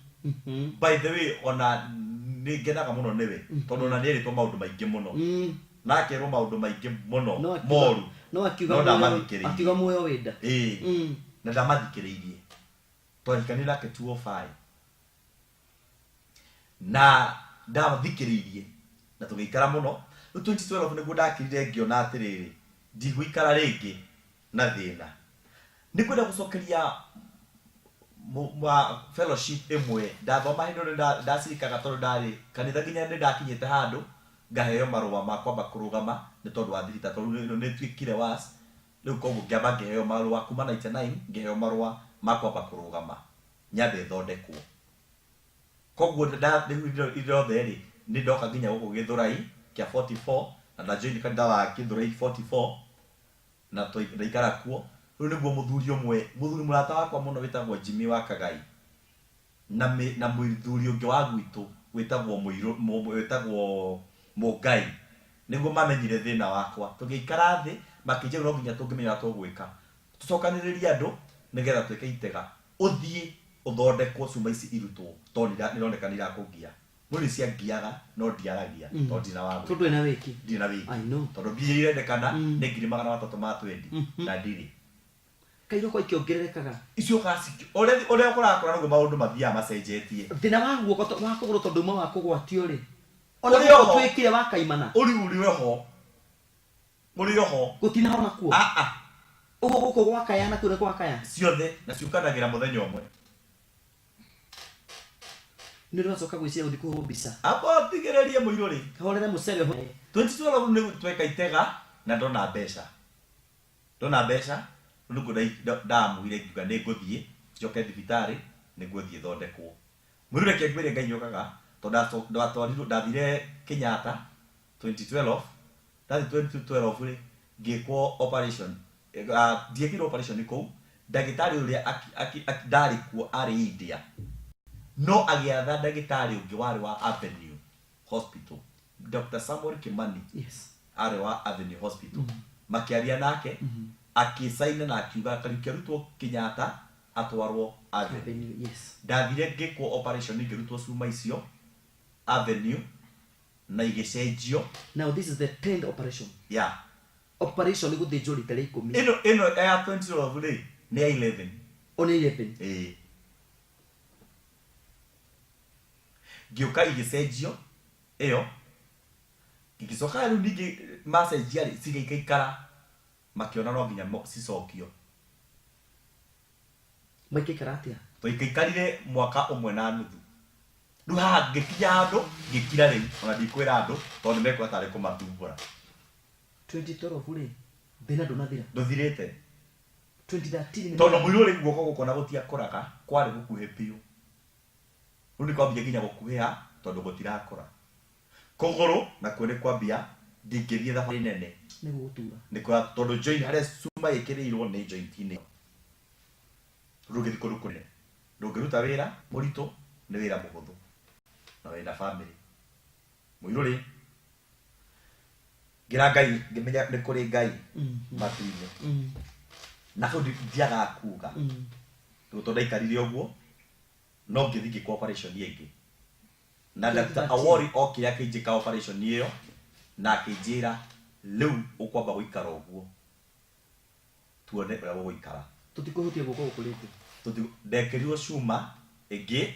by the way ona nĩ ngenaga mũno nĩwe tondũ ona nĩ erĩtwo maũndũ maingĩ mũno na akerwo maũndũ maingĩ mũno moru no akiuga muoyo wenda na ndamathikĩrĩirie twarikanire nake 205 na ndathikĩrĩirie na tũgĩikara mũno 2012 nĩguo ndakirire ngĩona atĩrĩrĩ ndigũikara rĩngĩ na thĩna nĩ kwenda gũcokeria fellowship ĩmwe ndathoma hĩndĩ ĩrĩa ndacirikaga tondũ ndarĩ kanitha nginya nĩ ndakinyĩte handũ ngaheo marũa ma kwamba kũrũgama nĩ tondũ wa thirita tondũ nĩ tuĩkire was rĩu koguo ngĩamba ngĩheo marũa kuma 99 ngĩheo marũa ma kwamba kũrũgama nyambe thondekwo koguo ndĩrothe rĩ nĩ ndoka nginya gũkũ Gĩthũrai kĩa 44 na ndajoini kanitha wa Gĩthũrai 44 na ndaikara kuo rĩu nĩguo mũthuri mũrata wakwa mũno wĩtagwo Jimmy wa Kagai na mũthuri ũngĩ wa gwitũ wĩtagwo Mũngai nĩguo mamenyire thĩna wakwa tũgĩikara thĩ makĩnjĩra no nginya tũngĩmenya tũgwĩka tũcokanĩrĩrie andũ nĩgetha twĩke itega ũthiĩ ũthondekwo cuma ici irutwo tondũ nĩroneka nĩ irakũgia mũrĩ ciangiaga no ndiaragia tondũ ndina wa tondũ ndina wĩki tondũ mbia irendekana nĩ 320 na ndirĩ kairoko ikiongererekaga icio kasi ore korakora ngo maundu mathia macenjetie thina wa guoko wa kuguru tondu mo wa kugwatio ri ona guoko twikire wa kaimana muri oho gutina hona kuo ugo guko gwa kaya na kure gwa kaya ciothe na ciukanagira muthenya umwe ni rwacoka gwiciria uthi kuhubisa apo tigererie muiruri kahorere mucere 2012 ni tweka itega na ndona mbeca nuko ndamuire ngiuga ni nguthie njoke thibitari ni nguthie thondekwo mwirure kengwire ngai yokaga tondu ndathire Kenyatta 2012 ri ngikwo operation ndiekirwo operation kou ndagitari uria ndari kuo ari India no agiatha ndagitari ungi wari wa Avenue Hospital Dr. Samuel Kimani ari wa Avenue Hospital makiaria nake akisaina na akiuga karikirutwo Kenyatta atwarwo Avenue ndathire ngikwo operation ngirutwo cuma icio Avenue na igicenjio. Now this is the 10th operation. Yeah. Operation ni guthinjwo rita ria 10. Ino ya 2012 ri ni ya 11. Oni 11. Giuka igicenjio iyo igicoka riu ningi message yari cigeikara makiona no nginya cicokio maikikara atia toikaikarire mwaka umwe na nuthu riu haha ngikinya andu ngikira riu ona ndikwira andu tondu mekwa tari kumathumbura 2012 ri thina ndunathira nduthirite 2013 tondu muiru ri guoko gukona gutia kuraga kwari gukuhe piu riu ni kwambia nginya gukuhia tondu gutirakora kogoro na kwene kwambia ndingithie thabari nene ni gutura ni kwa tondu joint hare suma ikirirwo ni joint ini rugithi kurukune ndungiruta wira murito ni wira muhuthu na wina family muiruri gira ngai ngimenya ni kuri ngai matine na ko ndiaga kuga tondu ndaikarire uguo no ngithiki cooperation yengi na Dr. Awori okira kinjika operation iyo na kinjira riu ukwamba guikara uguo tuone uria guikara tutikuhutia guko gukurite ndekerirwo cuma ingi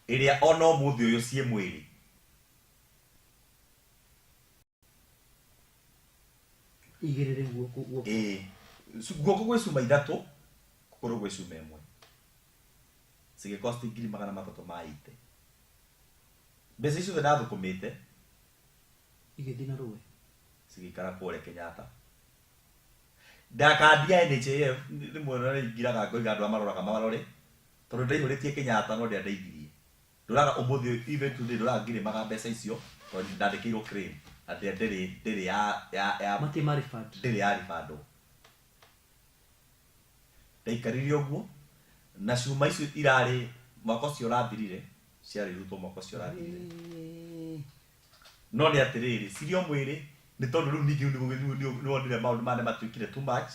iria ona muthi uyu cie mwiri igirire guoko guoko gwe cuma ithatu kuguru gwe cuma imwe sige cost ngiri 300 maite besi icio ndathukumite igithina ruwe sigikara kure Kenyatta ndakandia NHIF ni mwana ri ngiraga ngoiga andu amaroraga mabarore tondu ndaihuritie Kenyatta no ndeithirie nduraga umuthi event today nduraga ngire maga mbeca icio tondu ndandikirwo claim ati ndiri ya mati marifad ndiri ya rifado ndaikarire uguo na cuma icio irari mwaka ucio urathirire ciari rutwo mwaka ucio urathirire no ni atiriri cirio mwiri ni tondu riu ningi ni wonire maundu mane matuikire too much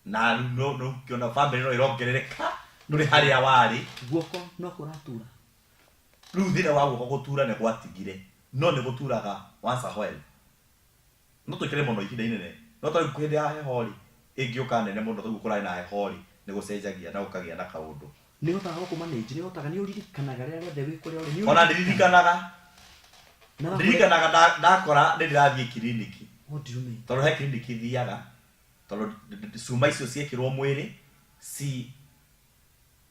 na no kiona family no irongerereka nduri haria wari guoko no kuratura riu thina wa guoko gutura ne gwatigire no ne guturaga once a while no tukire muno ihinda inene no to kwende ya hehori ingioka nene muno tu kurai na hehori ni gucenjagia na ukagia na kaundu ni gotaga ko manage ni gotaga ni uririkanaga ria rothe wikore uri ni ona ndirikanaga ndakora ndirathie kiriniki what do you mean tondu he kiriniki thiaga tondu cuma icio ciekirwo mwiri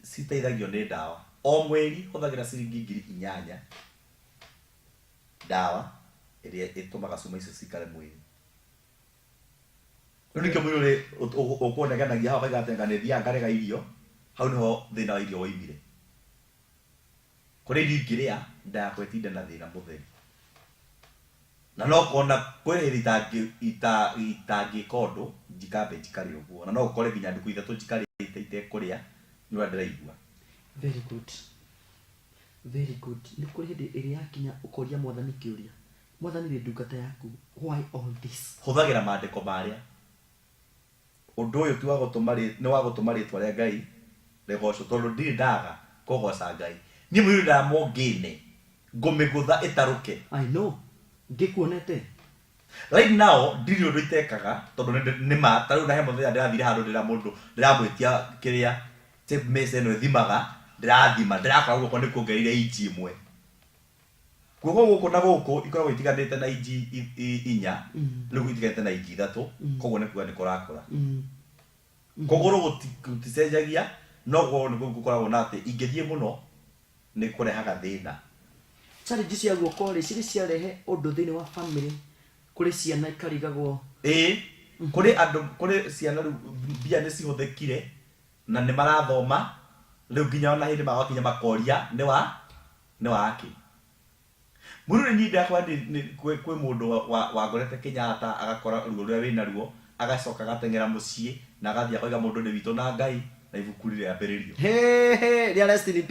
citeithagio ni ndawa o mweri huthagira ciringi 8,000 ndawa iria itumaga cuma icio cikare mwiri nike mwiri ukwonekanagia hawa igatenganithia ngarega irio hau niho thina wa irio woimire kuri ngiria ndakwetinda na thina mutheri na no kona kweri itangi kondo jikambe jikari uguo na no ukore ginya nduku ithatu jikari ite kuria ni wa ndiraigua very good ni kuri hindi iri yakinya ukoria mwathani kiuria mwathani ni ndungata yaku why all this huthagira maandiko maria undu uyu ti wa gutumari ni wa gutumari tware ngai regoco tondu ndiri ndaga kugoca ngai ni mwiri ndamongine ngumigutha itaruke I know ngikuonete right now ndiri undu itekaga tondu ni ma taru na he muthenya ndirathire handu ndira mundu ndiramwitia kiria tape measure no thimaga ndirathima ndirakora guko ni kuongereire inji imwe kuko guko na guko ikoragwo itiganite na inji inya riu itiganite na inji ithatu koguo ni kuga ni kurakura kogoro guticenjagia no go ni gukoragwo na ati ingithie muno ni kurehaga thina challenge cia guoko ri ciri ciarehe undu thiini wa family kuri ciana ikarigagwo kuri andu kuri ciana bia ni cihuthikire na ni marathoma riu nginya ona hindi magakinya makoria ni wa aki muru ni ndakwa ni kwi mundu wa ngorete Kenyatta agakora ruo rwa wina ruo agacoka gatengera mucii na agathia koiga mundu ni witu na Ngai na ibuku rire ambiririo ria rest in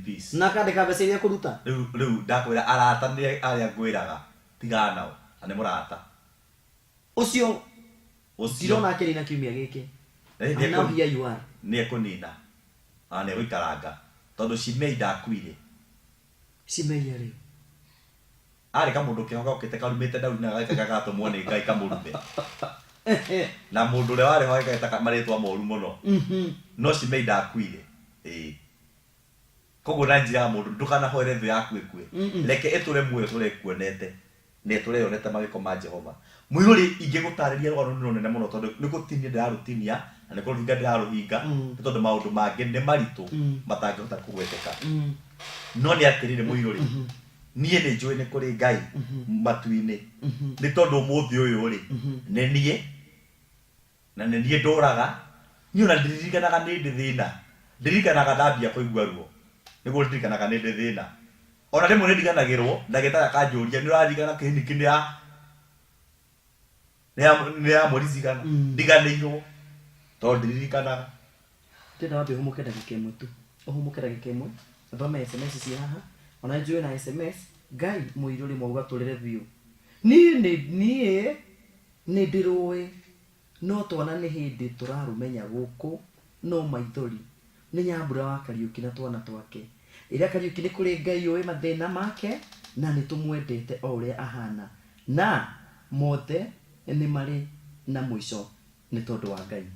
peace na kande ka bese iria kuruta riu ndakwira arata ni aria ngwiraga tigana nao ane murata ucio dirona akiri na kiumia giki now here you are ni ekunina ane wikaranga tondu Shimei ndakuire Shimei ari ari kamundu kihoga ukite karumite ndauri na gaka gatumwo ni Ngai kamuruthe na mundu le wari hoeka itaka maritwa moru muno no Shimei ndakuire koguo na njira mundu ndukana hoere thu yaku ikue reke iture muoyo tule kuonete ne tule yonete magiko ma Jehova muiruri ingigutariria rwaro ni runene muno tondu ni gutinia ndirarutinia na ni kuruhinga ndiraruhinga tondu maundu mangi ni maritu matangihota kugweteka no ni atirire muiruri nie ni njui ni kuri Ngai matuini ni tondu muthi uyu ri ni nie na ni nie nduraga ni ona ndirikanaga ni ndi thina ndirikanaga ndambia kuigua ruo niguo ndirikanaga ni ndi thina ona rimwe ndiganagirwo ndagitara kanjuria ni uraririkana kihini kinia ni ya murizikana ndiganirwo tondu ndirikanaga tena wapi humuke dakika imwe tu humuke dakika imwe thoma SMS cia haha ona njui na SMS Ngai muiruri mwauga turire biu nie ni ndirui no twana ni hindi turarumenya guku no maithori ni Nyambura wa Kariuki na twana twake iria Kariuki ni kuri Ngai oi mathina make na ni tumwendete o uria ahana na mothe ni mari na mwisho ni tondu wa Ngai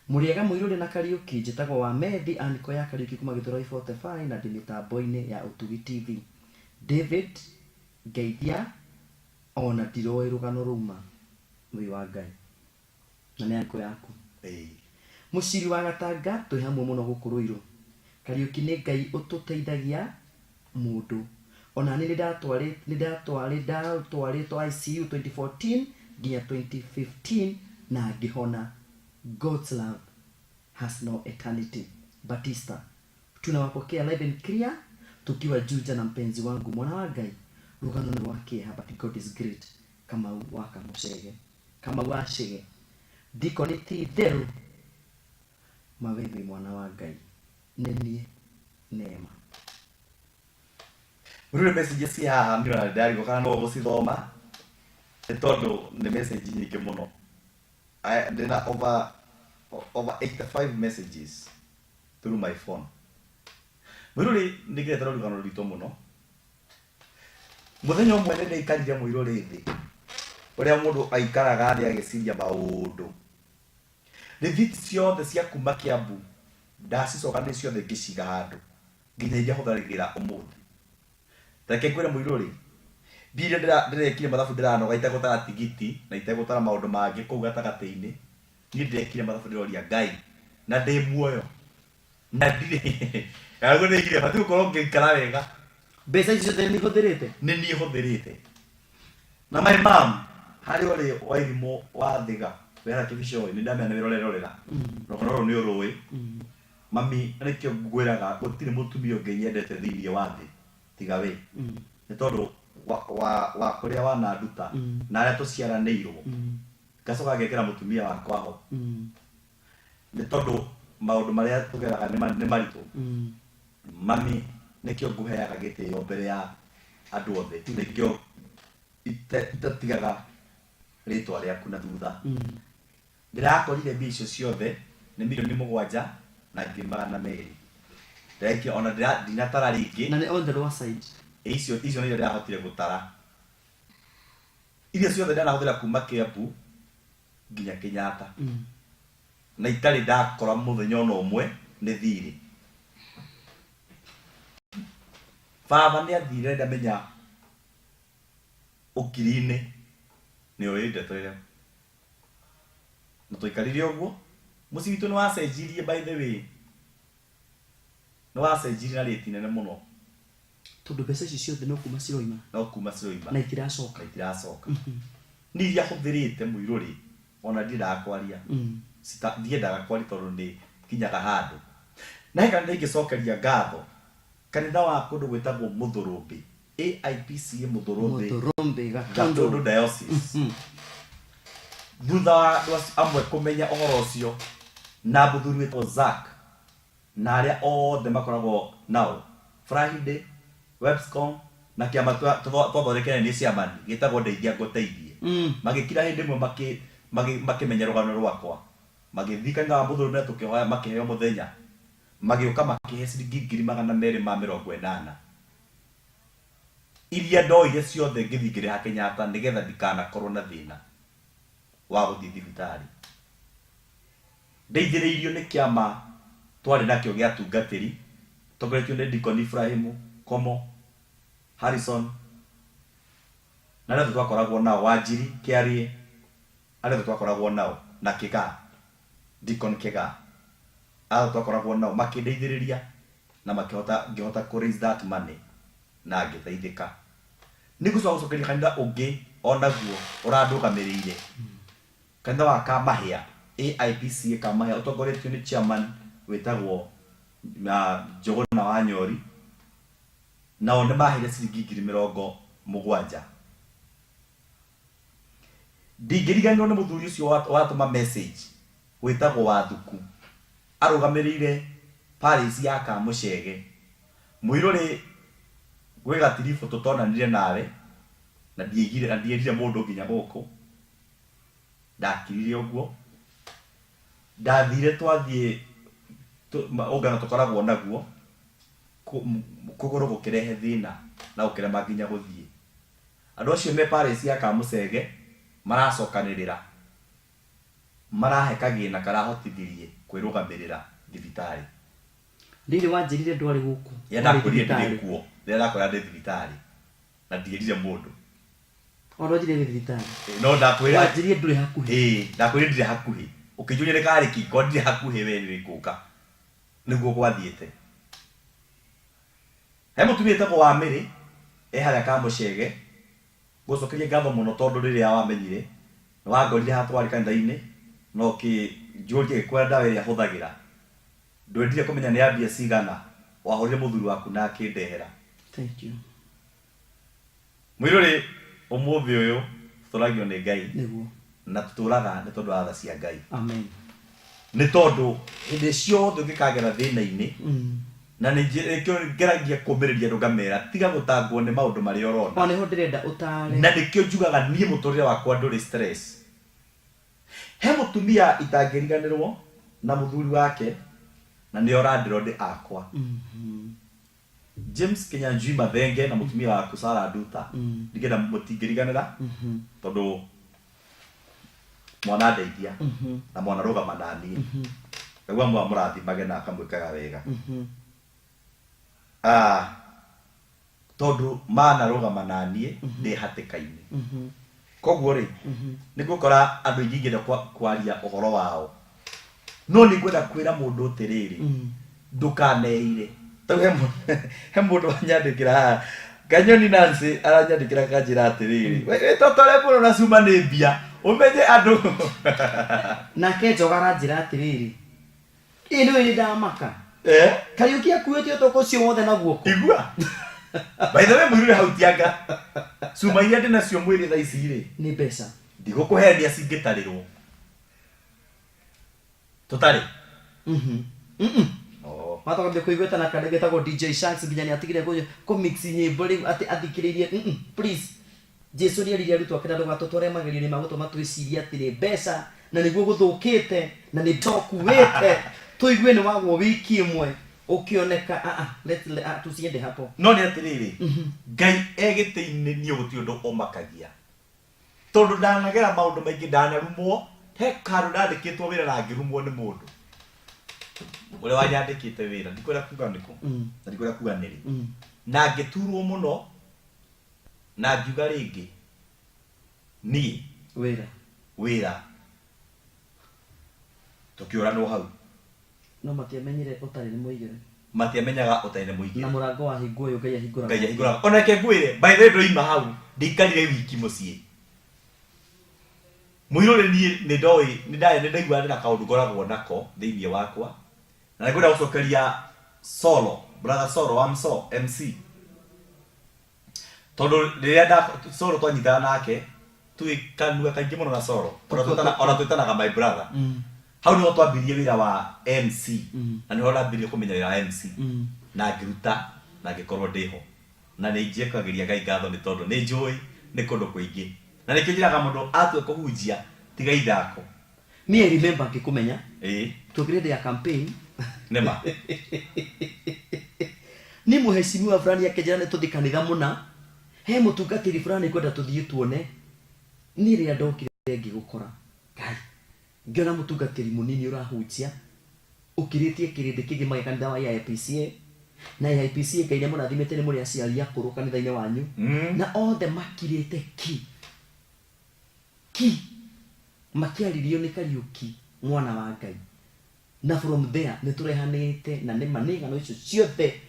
Muriega muiruri na Kariuki njitagwo wa Methi aniko ya Kariuki kuma Githuroi 45 na ndimitambo-ini ya Utugi TV David Geithia ona ndiroi rugano ruma mwi wa Ngai na ni aniko yaku muciri wa Gatanga twi hamwe muno gukuruiro Kariuki ni Ngai ututeithagia mundu ona ni ndatwaritwo ICU 2014 nginya 2015 na ngihona God's love has no eternity. Batista tunawapokea live and clear tukiwa Juja na mpenzi wangu mwana wa Ngai rugano ni wake hapa God is great kama waka mushege kama washege Deacon Theru mawewe mwana wa Ngai nenie neema Rure message cia haha ndio ndari gukana no gucithoma tondu ni message nyingi muno there are over 85 messages through my phone. Mwiruri ndigete rugano rito muno. Muthenya umwe nĩ ndaikarire mwiruri thi. Uria mundu aikaraga athi agiciria maundu. Rithiti ciothe cia kuma Kiambu ndacicoka nĩ ciothe ngiciga handu. Nginya iria hũthagĩra umuthi. Reke kwĩre mwiruri Bire ndirekire mathabu ndiranoga itegutara tigiti na itegutara maundu mangi kuu gatagati-ini ni ndirekire mathabu ndiroria Ngai na ndi muoyo na ndire yago ndikire batu korwo ngikara wega mbeca icio tene nihũthĩrĩte ni nie hũthĩrĩte na my mom hari ori wairimo wa thiga wera kibisho ni ndamena wirorera rogoro ni urui mami nikio ngwiraga gutire mutumia ungenyendete thiini wa thi tiga we ni tondu wa kuria wana nduta na aria tuciaranĩirwo ngacoka ngekĩra mutumia wakwa ho ni tondu maundu maria tugeraga ni maritu mami nikio nguheaga gĩtĩo mbere ya andu othe nikio itatigaga ritwa riaku na thutha ndirakorire mbia icio ciothe ni milioni 7 na 200,000 ndekio ona ndinatara ringi na ni on the lower side icio nĩ ndĩrahotire gũtara iria ciothe ndanahuthira kuma Kiambu nginya Kenyatta na itari ndakora muthenya ona umwe ni thiri baba ni athire ndamenya ukirine ni oinde toya mutoikarire oguo muci witu ni wacenjirie by the way ni wacenjirie na rate nene muno tondu mbeca ici ciothe no kuma ciroima na itiracoka ni iria huthirite muiruri ona ndirakwaria ndiendaga kwari tondu ndi kinyaga handu na heka ndingicokeria ngatho kanitha wa kundu gwitagwo Muthurumbi AIPCA Muthurumbi Gatundu Diocese thutha wa amwe kumenya uhoro ucio na muthuri witwo Zack na aria othe makoragwo nao Friday Webscom na kiama twathondekene ni ciamani gitagwo Ndeithia Nguteithie magikira hindi mwe makimenya rugano rwakwa magithika nga Muthurumbi na tukihoya makiheo muthenya magiuka makihe ciringi 280 iria ndoire ciothe ngithingire ha Kenyatta nigetha ndikanakorwo na thina wa guthii thibitari ndeithiriirio ni kiama twari nakio gia tungatiri togoretio ni Deacon Ibrahim Komo Harrison na rĩu twakoragwo nao Wanjiri Kiarie arĩa twakoragwo nao na Kiga Deacon Kiga twakoragwo nao makindeithĩrĩria na ngĩhota ku raise that money na ngĩteithĩka nĩgũcoka gũcokeria kanitha ũngĩ onaguo ũrandũgamĩrĩire kanitha wa Kamahia AIPCA Kamahia ũtongoretio nĩ chairman wĩtagwo Njũgũna wa Nyori nao nĩ mahire ciringi 70,000 ndingĩriganĩrwo nĩ mũthuri ũcio watũma message wĩtagwo Wathuku arũgamĩrĩire Paris ya Kamuchege mũirũrĩ gwĩ gatiribu tũtonanire nawe na ndierire mũndũ nginya gũkũ ndakirire ũguo ndathire twathie ũngano tũkoragwo naguo kũgũrũ gũkĩrehe thĩna na gũkĩrema nginya gũthiĩ andũ acio me Paris ya Kamuchege maracokanĩrĩra marahe kagĩna karahotithirie kwĩrũgamĩrĩra thibitari ndiri wanjirire ndwari gũkũ ndakũrire ndĩ kuo ndakora ndĩ thibitari na ndierire mũndũ orojire thibitari no ndakwĩra wanjirire ndũrĩ hakuhĩ ndakwĩra ndĩrĩ hakuhĩ ũkĩnjũria nĩ karĩ kiko ndĩrĩ hakuhĩ we nĩ gũka nĩguo gwathiĩte he mũtumia wĩtagwo Wamĩrĩ harĩa Kamuchege gũcokeria ngatho mũno tondũ rĩrĩa wamenyire nĩ wangorire hatwarĩ kanitha-inĩ no kĩnjũrie gĩkwĩra ndawa ĩrĩa hũthagĩra ndwendire kũmenya nĩ ya mbia cigana wahũrire mũthuri waku na akĩndehera. Thank you. Mũirũrĩ ũmũthĩ ũyũ tũragio nĩ Ngai na tũtũraga nĩ tondũ wa tha cia Ngai. Amen. Nĩ tondũ hĩndĩ ciothe ũngĩkagera thĩna-inĩ na nĩ ngeragia kũmĩrĩria ndũngamera tiga gũtangwo nĩ maũndũ marĩa ũrona. O nĩho ndĩrenda ũtare. Na nĩkĩo njugaga niĩ mũtũrĩre wakwa ndũrĩ stress. He mũtumia itangĩriganĩrwo na mũthuri wake na nĩ orandĩrwo ndĩ akwa. James Kinyanjui Mathenge na mũtumia waku Sarah Nduta nĩgetha mũtingĩriganĩra tondũ mwana ndeithia na mwana rũgama na niĩ nĩguo mũrathimage na akamwĩkaga wega. Tondũ mana rũgama na niĩ ndĩ hatĩka-inĩ koguo rĩ nĩngũkora andũ aingĩ ingĩenda kwaria ũhoro wao no nĩngwenda kwĩra mũndũ atĩrĩrĩ ndũkaneire. He mũndũ wanyandĩkĩra Kanyoni Nancy aranyandĩkĩra kanjĩra atĩrĩrĩ wĩtotore mũno na cuma nĩ mbia ũmenye andũ nake Njoga aranjĩra atĩrĩrĩ ĩ nĩwe ndamaka Kariũki akuĩte ũtũkũ ũcio wothe na guoko igua. By the way mũirũrĩ hau tianga cuma iria ndĩ nacio mwĩrĩ thaa ici rĩ nĩ mbeca ndigũkũheenia cingĩtarĩrwo tũtarĩ matogambia kũigweta na kandege getagwo DJ Shanks nginya nĩ atigire kũmix nyĩmbo rĩu athikĩrĩirie please Jesu nĩ aririe arutwo akĩra ndũgatũtware magerio-inĩ ma gũtũma twĩcirie atĩrĩ mbeca na nĩguo gũthũkĩte na nĩ tũkuĩte tũigue nĩ wagwo wiki ĩmwe ũkĩoneka tusiende hapo no nĩ atĩrĩrĩ Ngai egĩtĩ-inĩ niĩ gũtirĩ ũndũ ũmakagia tondu ndanagera maundu maingi ndanarumwo he karu ndandikitwo wira na ngirumwo ni mundu ule wanyandikite wira ndikwira kuga ndiko na ndikwira kuga niri na ngiturwo muno na ngiuga ringi ni wira tukiura no hau no matiamenyire utari ni muigire matiamenyaga utari ni muigire na murango wa hingo yo ngai ahingura ona ke ngwire by the way ndoima hau ndikarire wiki mucie muirore ni ndoi ni ndaigua na kaundu ngoragwo nako thiini wakwa na nĩngwenda gũcokeria Solo brother Solo MC tondu rĩrĩa Solo twanyitana nake tuikanua kaingĩ mũno na Solo ona twĩtanaga my brother hau nĩho twambirie wĩra wa MC na nĩho ndambirie kũmenya wĩra wa MC na ngĩruta na ngĩkorwo ndĩho na nĩnjĩkagĩria Ngai ngatho nĩ tondũ nĩ njũĩ nĩ kũndũ kũingĩ na nĩkĩo njĩraga mũndũ atue kũhunjia tiga ithako niĩ remember ngĩkũmenya tũkĩrĩ ya campaign nema ni muheshimiwa fulani akejana ne tuthi kanitha muna he mutungatiri fulani kwenda tuthie tuone ni ria ndokire ngigukora Ngai ngiona mutungatiri munini urahunjia ukiritie kirindi kingi magikanitha wa IPCA na IPCA kaire munathimete ni muri aciari akuru kanitha-ini wanyu na othe makirite ki makiaririo ni Kariuki mwana wa Ngai na from there ni turehanite na ni maniga no icio ciothe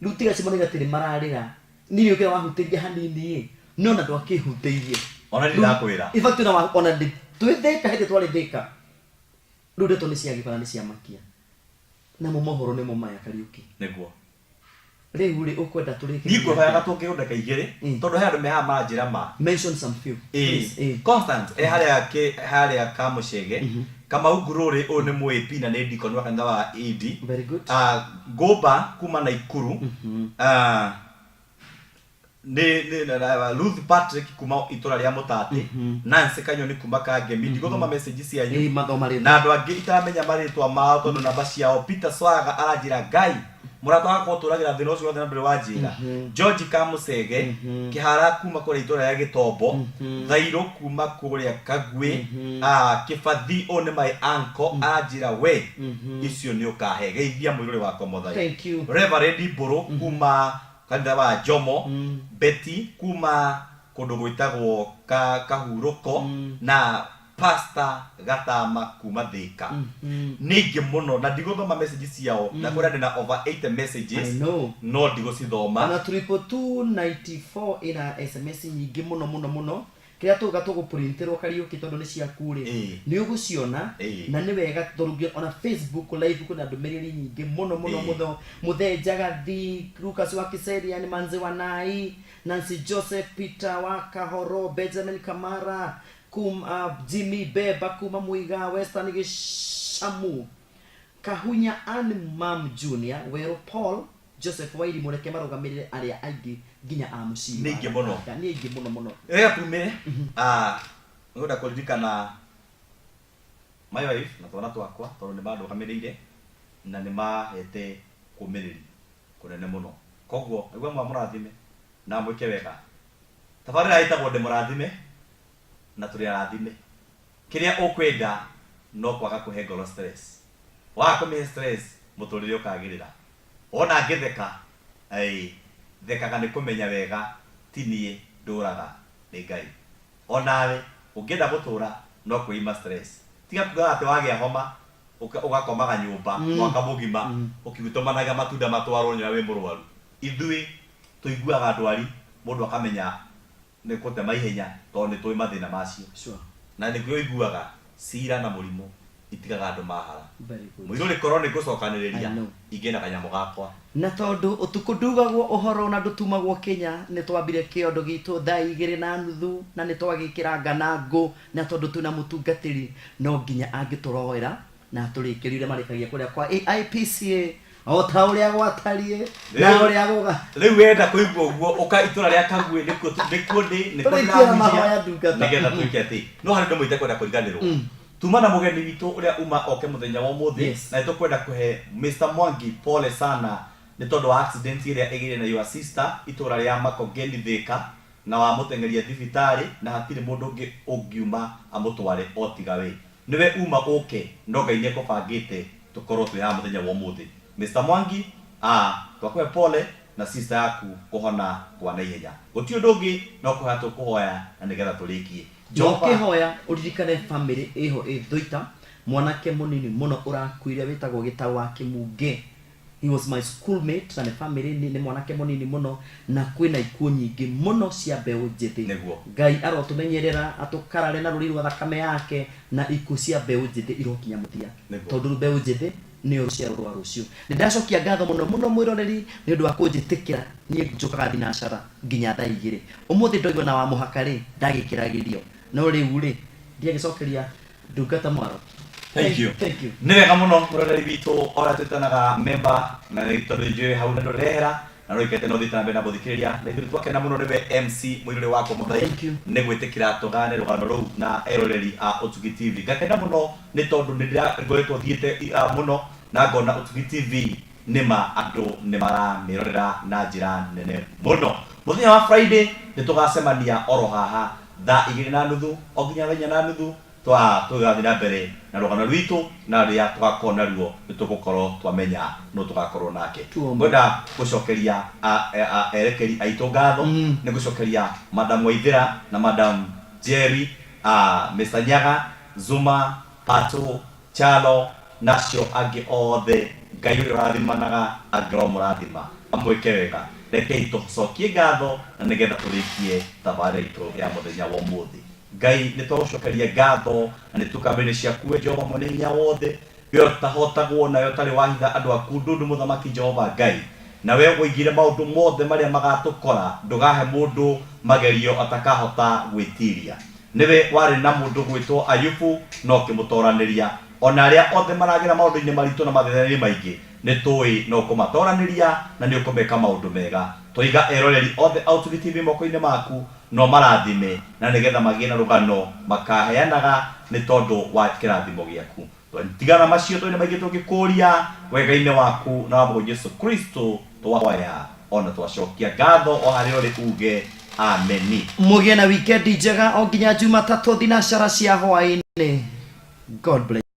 rutiga cimone gatiri mararira ni ukira wahutiria hanini no na ndwakihuteirie ona ndakwira ifacto na ona ndi twitheka hete twari theka rude to ni ciagibara ni ciamakia na mu mohoro ni mu maya Kariuki niguo riu ri ukwenda turike niko hayaga tungihundeka igiri tondu he andu meha manjira ma mention some few Constant haria kamucege kama ugururi o ni mwepi na ni dikon wa kanitha wa ED very good Goba kuma na Ikuru ne Ruth Patrick kuma itura ria Mutate Nancy Kanyoni kuma Kangemi ndigothoma message cia yu na andu angi itaramenya maritwa mao tondu namba ciao Peter Swaga aranjira Ngai murata wako turagira thino cio thina mbere wajira George Kamusege Kihara kuma kuri itura ya Gitombo Thairo kuma kuri Kagwe Kifathi one my uncle aranjira we icio ni ukahe geithia muirore wako muthai thank you Reverend Buru kuma kanitha wa Jomo Betty kuma kundu gwitagwo Kahuruko na Pastor Gatama kuma Thika ningi muno na ndiguthoma messages ciao na kuri ndina over 80 messages no ndigocithoma na 294 ina SMS nyingi muno kria tuga tuguprinterwo Kariuki tondu ni ciakure ni uguciona na ni wega turugio ona Facebook live kuna ndumiriri nyingi muno muthenjaga thi Lucas wa Kiseria ni manzi wa Nai Nancy Joseph Peter wa Kahoro Benjamin Kamara Jimmy Beba kuma Muiga Western Gishamu Kahunya and Mam Junior Wero Paul Joseph Wairi mureke marugamirire aria aingi nginya amuci ningi muno tumire ngoda kuririkana my wife na twana twakwa tondu ni bandu gamirire na ni mahete kumiriri kunene muno koguo niguo murathime na mwike wega tabarira itagwo de murathime na turi arathime kiria ukwenda no kwaga kuhe ngoro stress wako me stress muturire ukagirira ona ngitheka thekaga ni kumenya wega tinie nduraga ni Ngai onawe ungienda gutura no kuima stress tiga kuga ati wagia homa ugakomaga nyumba mwaka mugima ukirutomanaga matunda matwarwo nyoya we murwaru ithui tuiguaga ndwari mundu akamenya ni kutema ihenya tondu ni twi mathina macio na ni kuiguaga sira na murimu itigaga andu mahara muiruri korone gucokaniriria ingena kanyamu gakwa na tondu utuku ndugagwo uhoro na ndutumagwo Kenya ni twambire kiondo gitu thaa 2:30 na ni twagikira nganangu na tondu tuna mutungatiri no nginya angituroera na turikirire marikagia kuria kwa IPCA o ta uria gwatarie na uria goga riu wenda kuigwa uguo uka itura ria Kagwe nikuo ni nigetha tuiketi no hari ndomo itekwenda kuriganirwo tumana mugeni witu uria uma oke muthenya wa muthi na itukwenda kuhe Mr Mwangi pole sana ni tondu wa accident iria igire na your sister itura ria Makongeni Thika na wa mutengeria thibitari na hatire mundu ungi ungiuma amutware otiga we niwe uma uke ndoga ine ko bangite tukorwo twi ha muthenya wa muthi Mr Mwangi twakwe pole na sister yaku kuhona kwa naihenya guti undu ungi no kuhatu kuhoya na nigetha tulikie joke hoya uririkane family iho ithuita mwanake munini muno urakuire witagwo Gitawa Kimunge. He was my schoolmate na family ni mwanake munini muno na kwina ikuo nyingi muno cia mbeu njithi. Ngai arotumenyerera atukarare na ruri rwa thakame yake na ikuo cia mbeu njithi irokinya muthia tondu mbeu njithi ni uruciaro rwa rucio. Nindacokia ngatho muno mwiroreri ni undu wa kunjitikira nie njukaga thinacara nginya thaa 2 umuthi ndoigwa na wa muhakari ndagikiragirio no riu ri ndiagicokeria ndungata mwaro. Thank you. Ni wega muno muroreri bitu ora tutanaga member na ritorije hauna ndorera na roikete no thitambe na buthikiriria na ithu twake na muno niwe MC mwirire wako muthai ni gwitikira tugane rugano ru na eroreri a Utugi TV gakenda muno ni tondu ndiragwetwo thiete muno na ngona Utugi TV nima andu ni maramirorera na njira nene muno muthenya wa Friday ni tugacemania oro haha thaa 2:30 oginya 4:30 tugathi na mbere na rugano rwitu na ria tugakona ruo nitugukorwo twamenya no tugakorwo nake ngwenda gucokeria erekeri aitu ngatho ni gucokeria Madam Waithira na Madam Jerry Mr Nyaga Zuma Pato Chalo nacio angi othe Ngai urathimanaga angro murathima amwike wega rekei tucokie ngatho na nigetha turikie thabari itu ya muthenya wa muthi Ngai nitwacokeria ngatho na nitukambire ciaku Jehova munenya wothe we utahotagwo na yo tari wahitha andu aku ndundu muthamaki Jehova Ngai na we uigire maundu mothe maria magatukora ndugahe mundu magerio atakahota gwitiria niwe wari na mundu gwitwo Ayubu no kimutoraniria ona aria othe maragira maundu-ini maritu na mathethani maingi nitui no kumatoraniria na ni ukumeka maundu mega toiga eroreri othe Utugi TV moko-ini maku no marathime na nigetha magie na rugano makaheanaga ni tondu wa kirathimo giaku tigana macio twene maingi tungikuria wega-ini waku na wa Yesu Kristo twahoya ona twacokia ngatho o hari uri uge ameni mugie na weekend njega o nginya Jumatatu thinacara cia hwaini. God bless.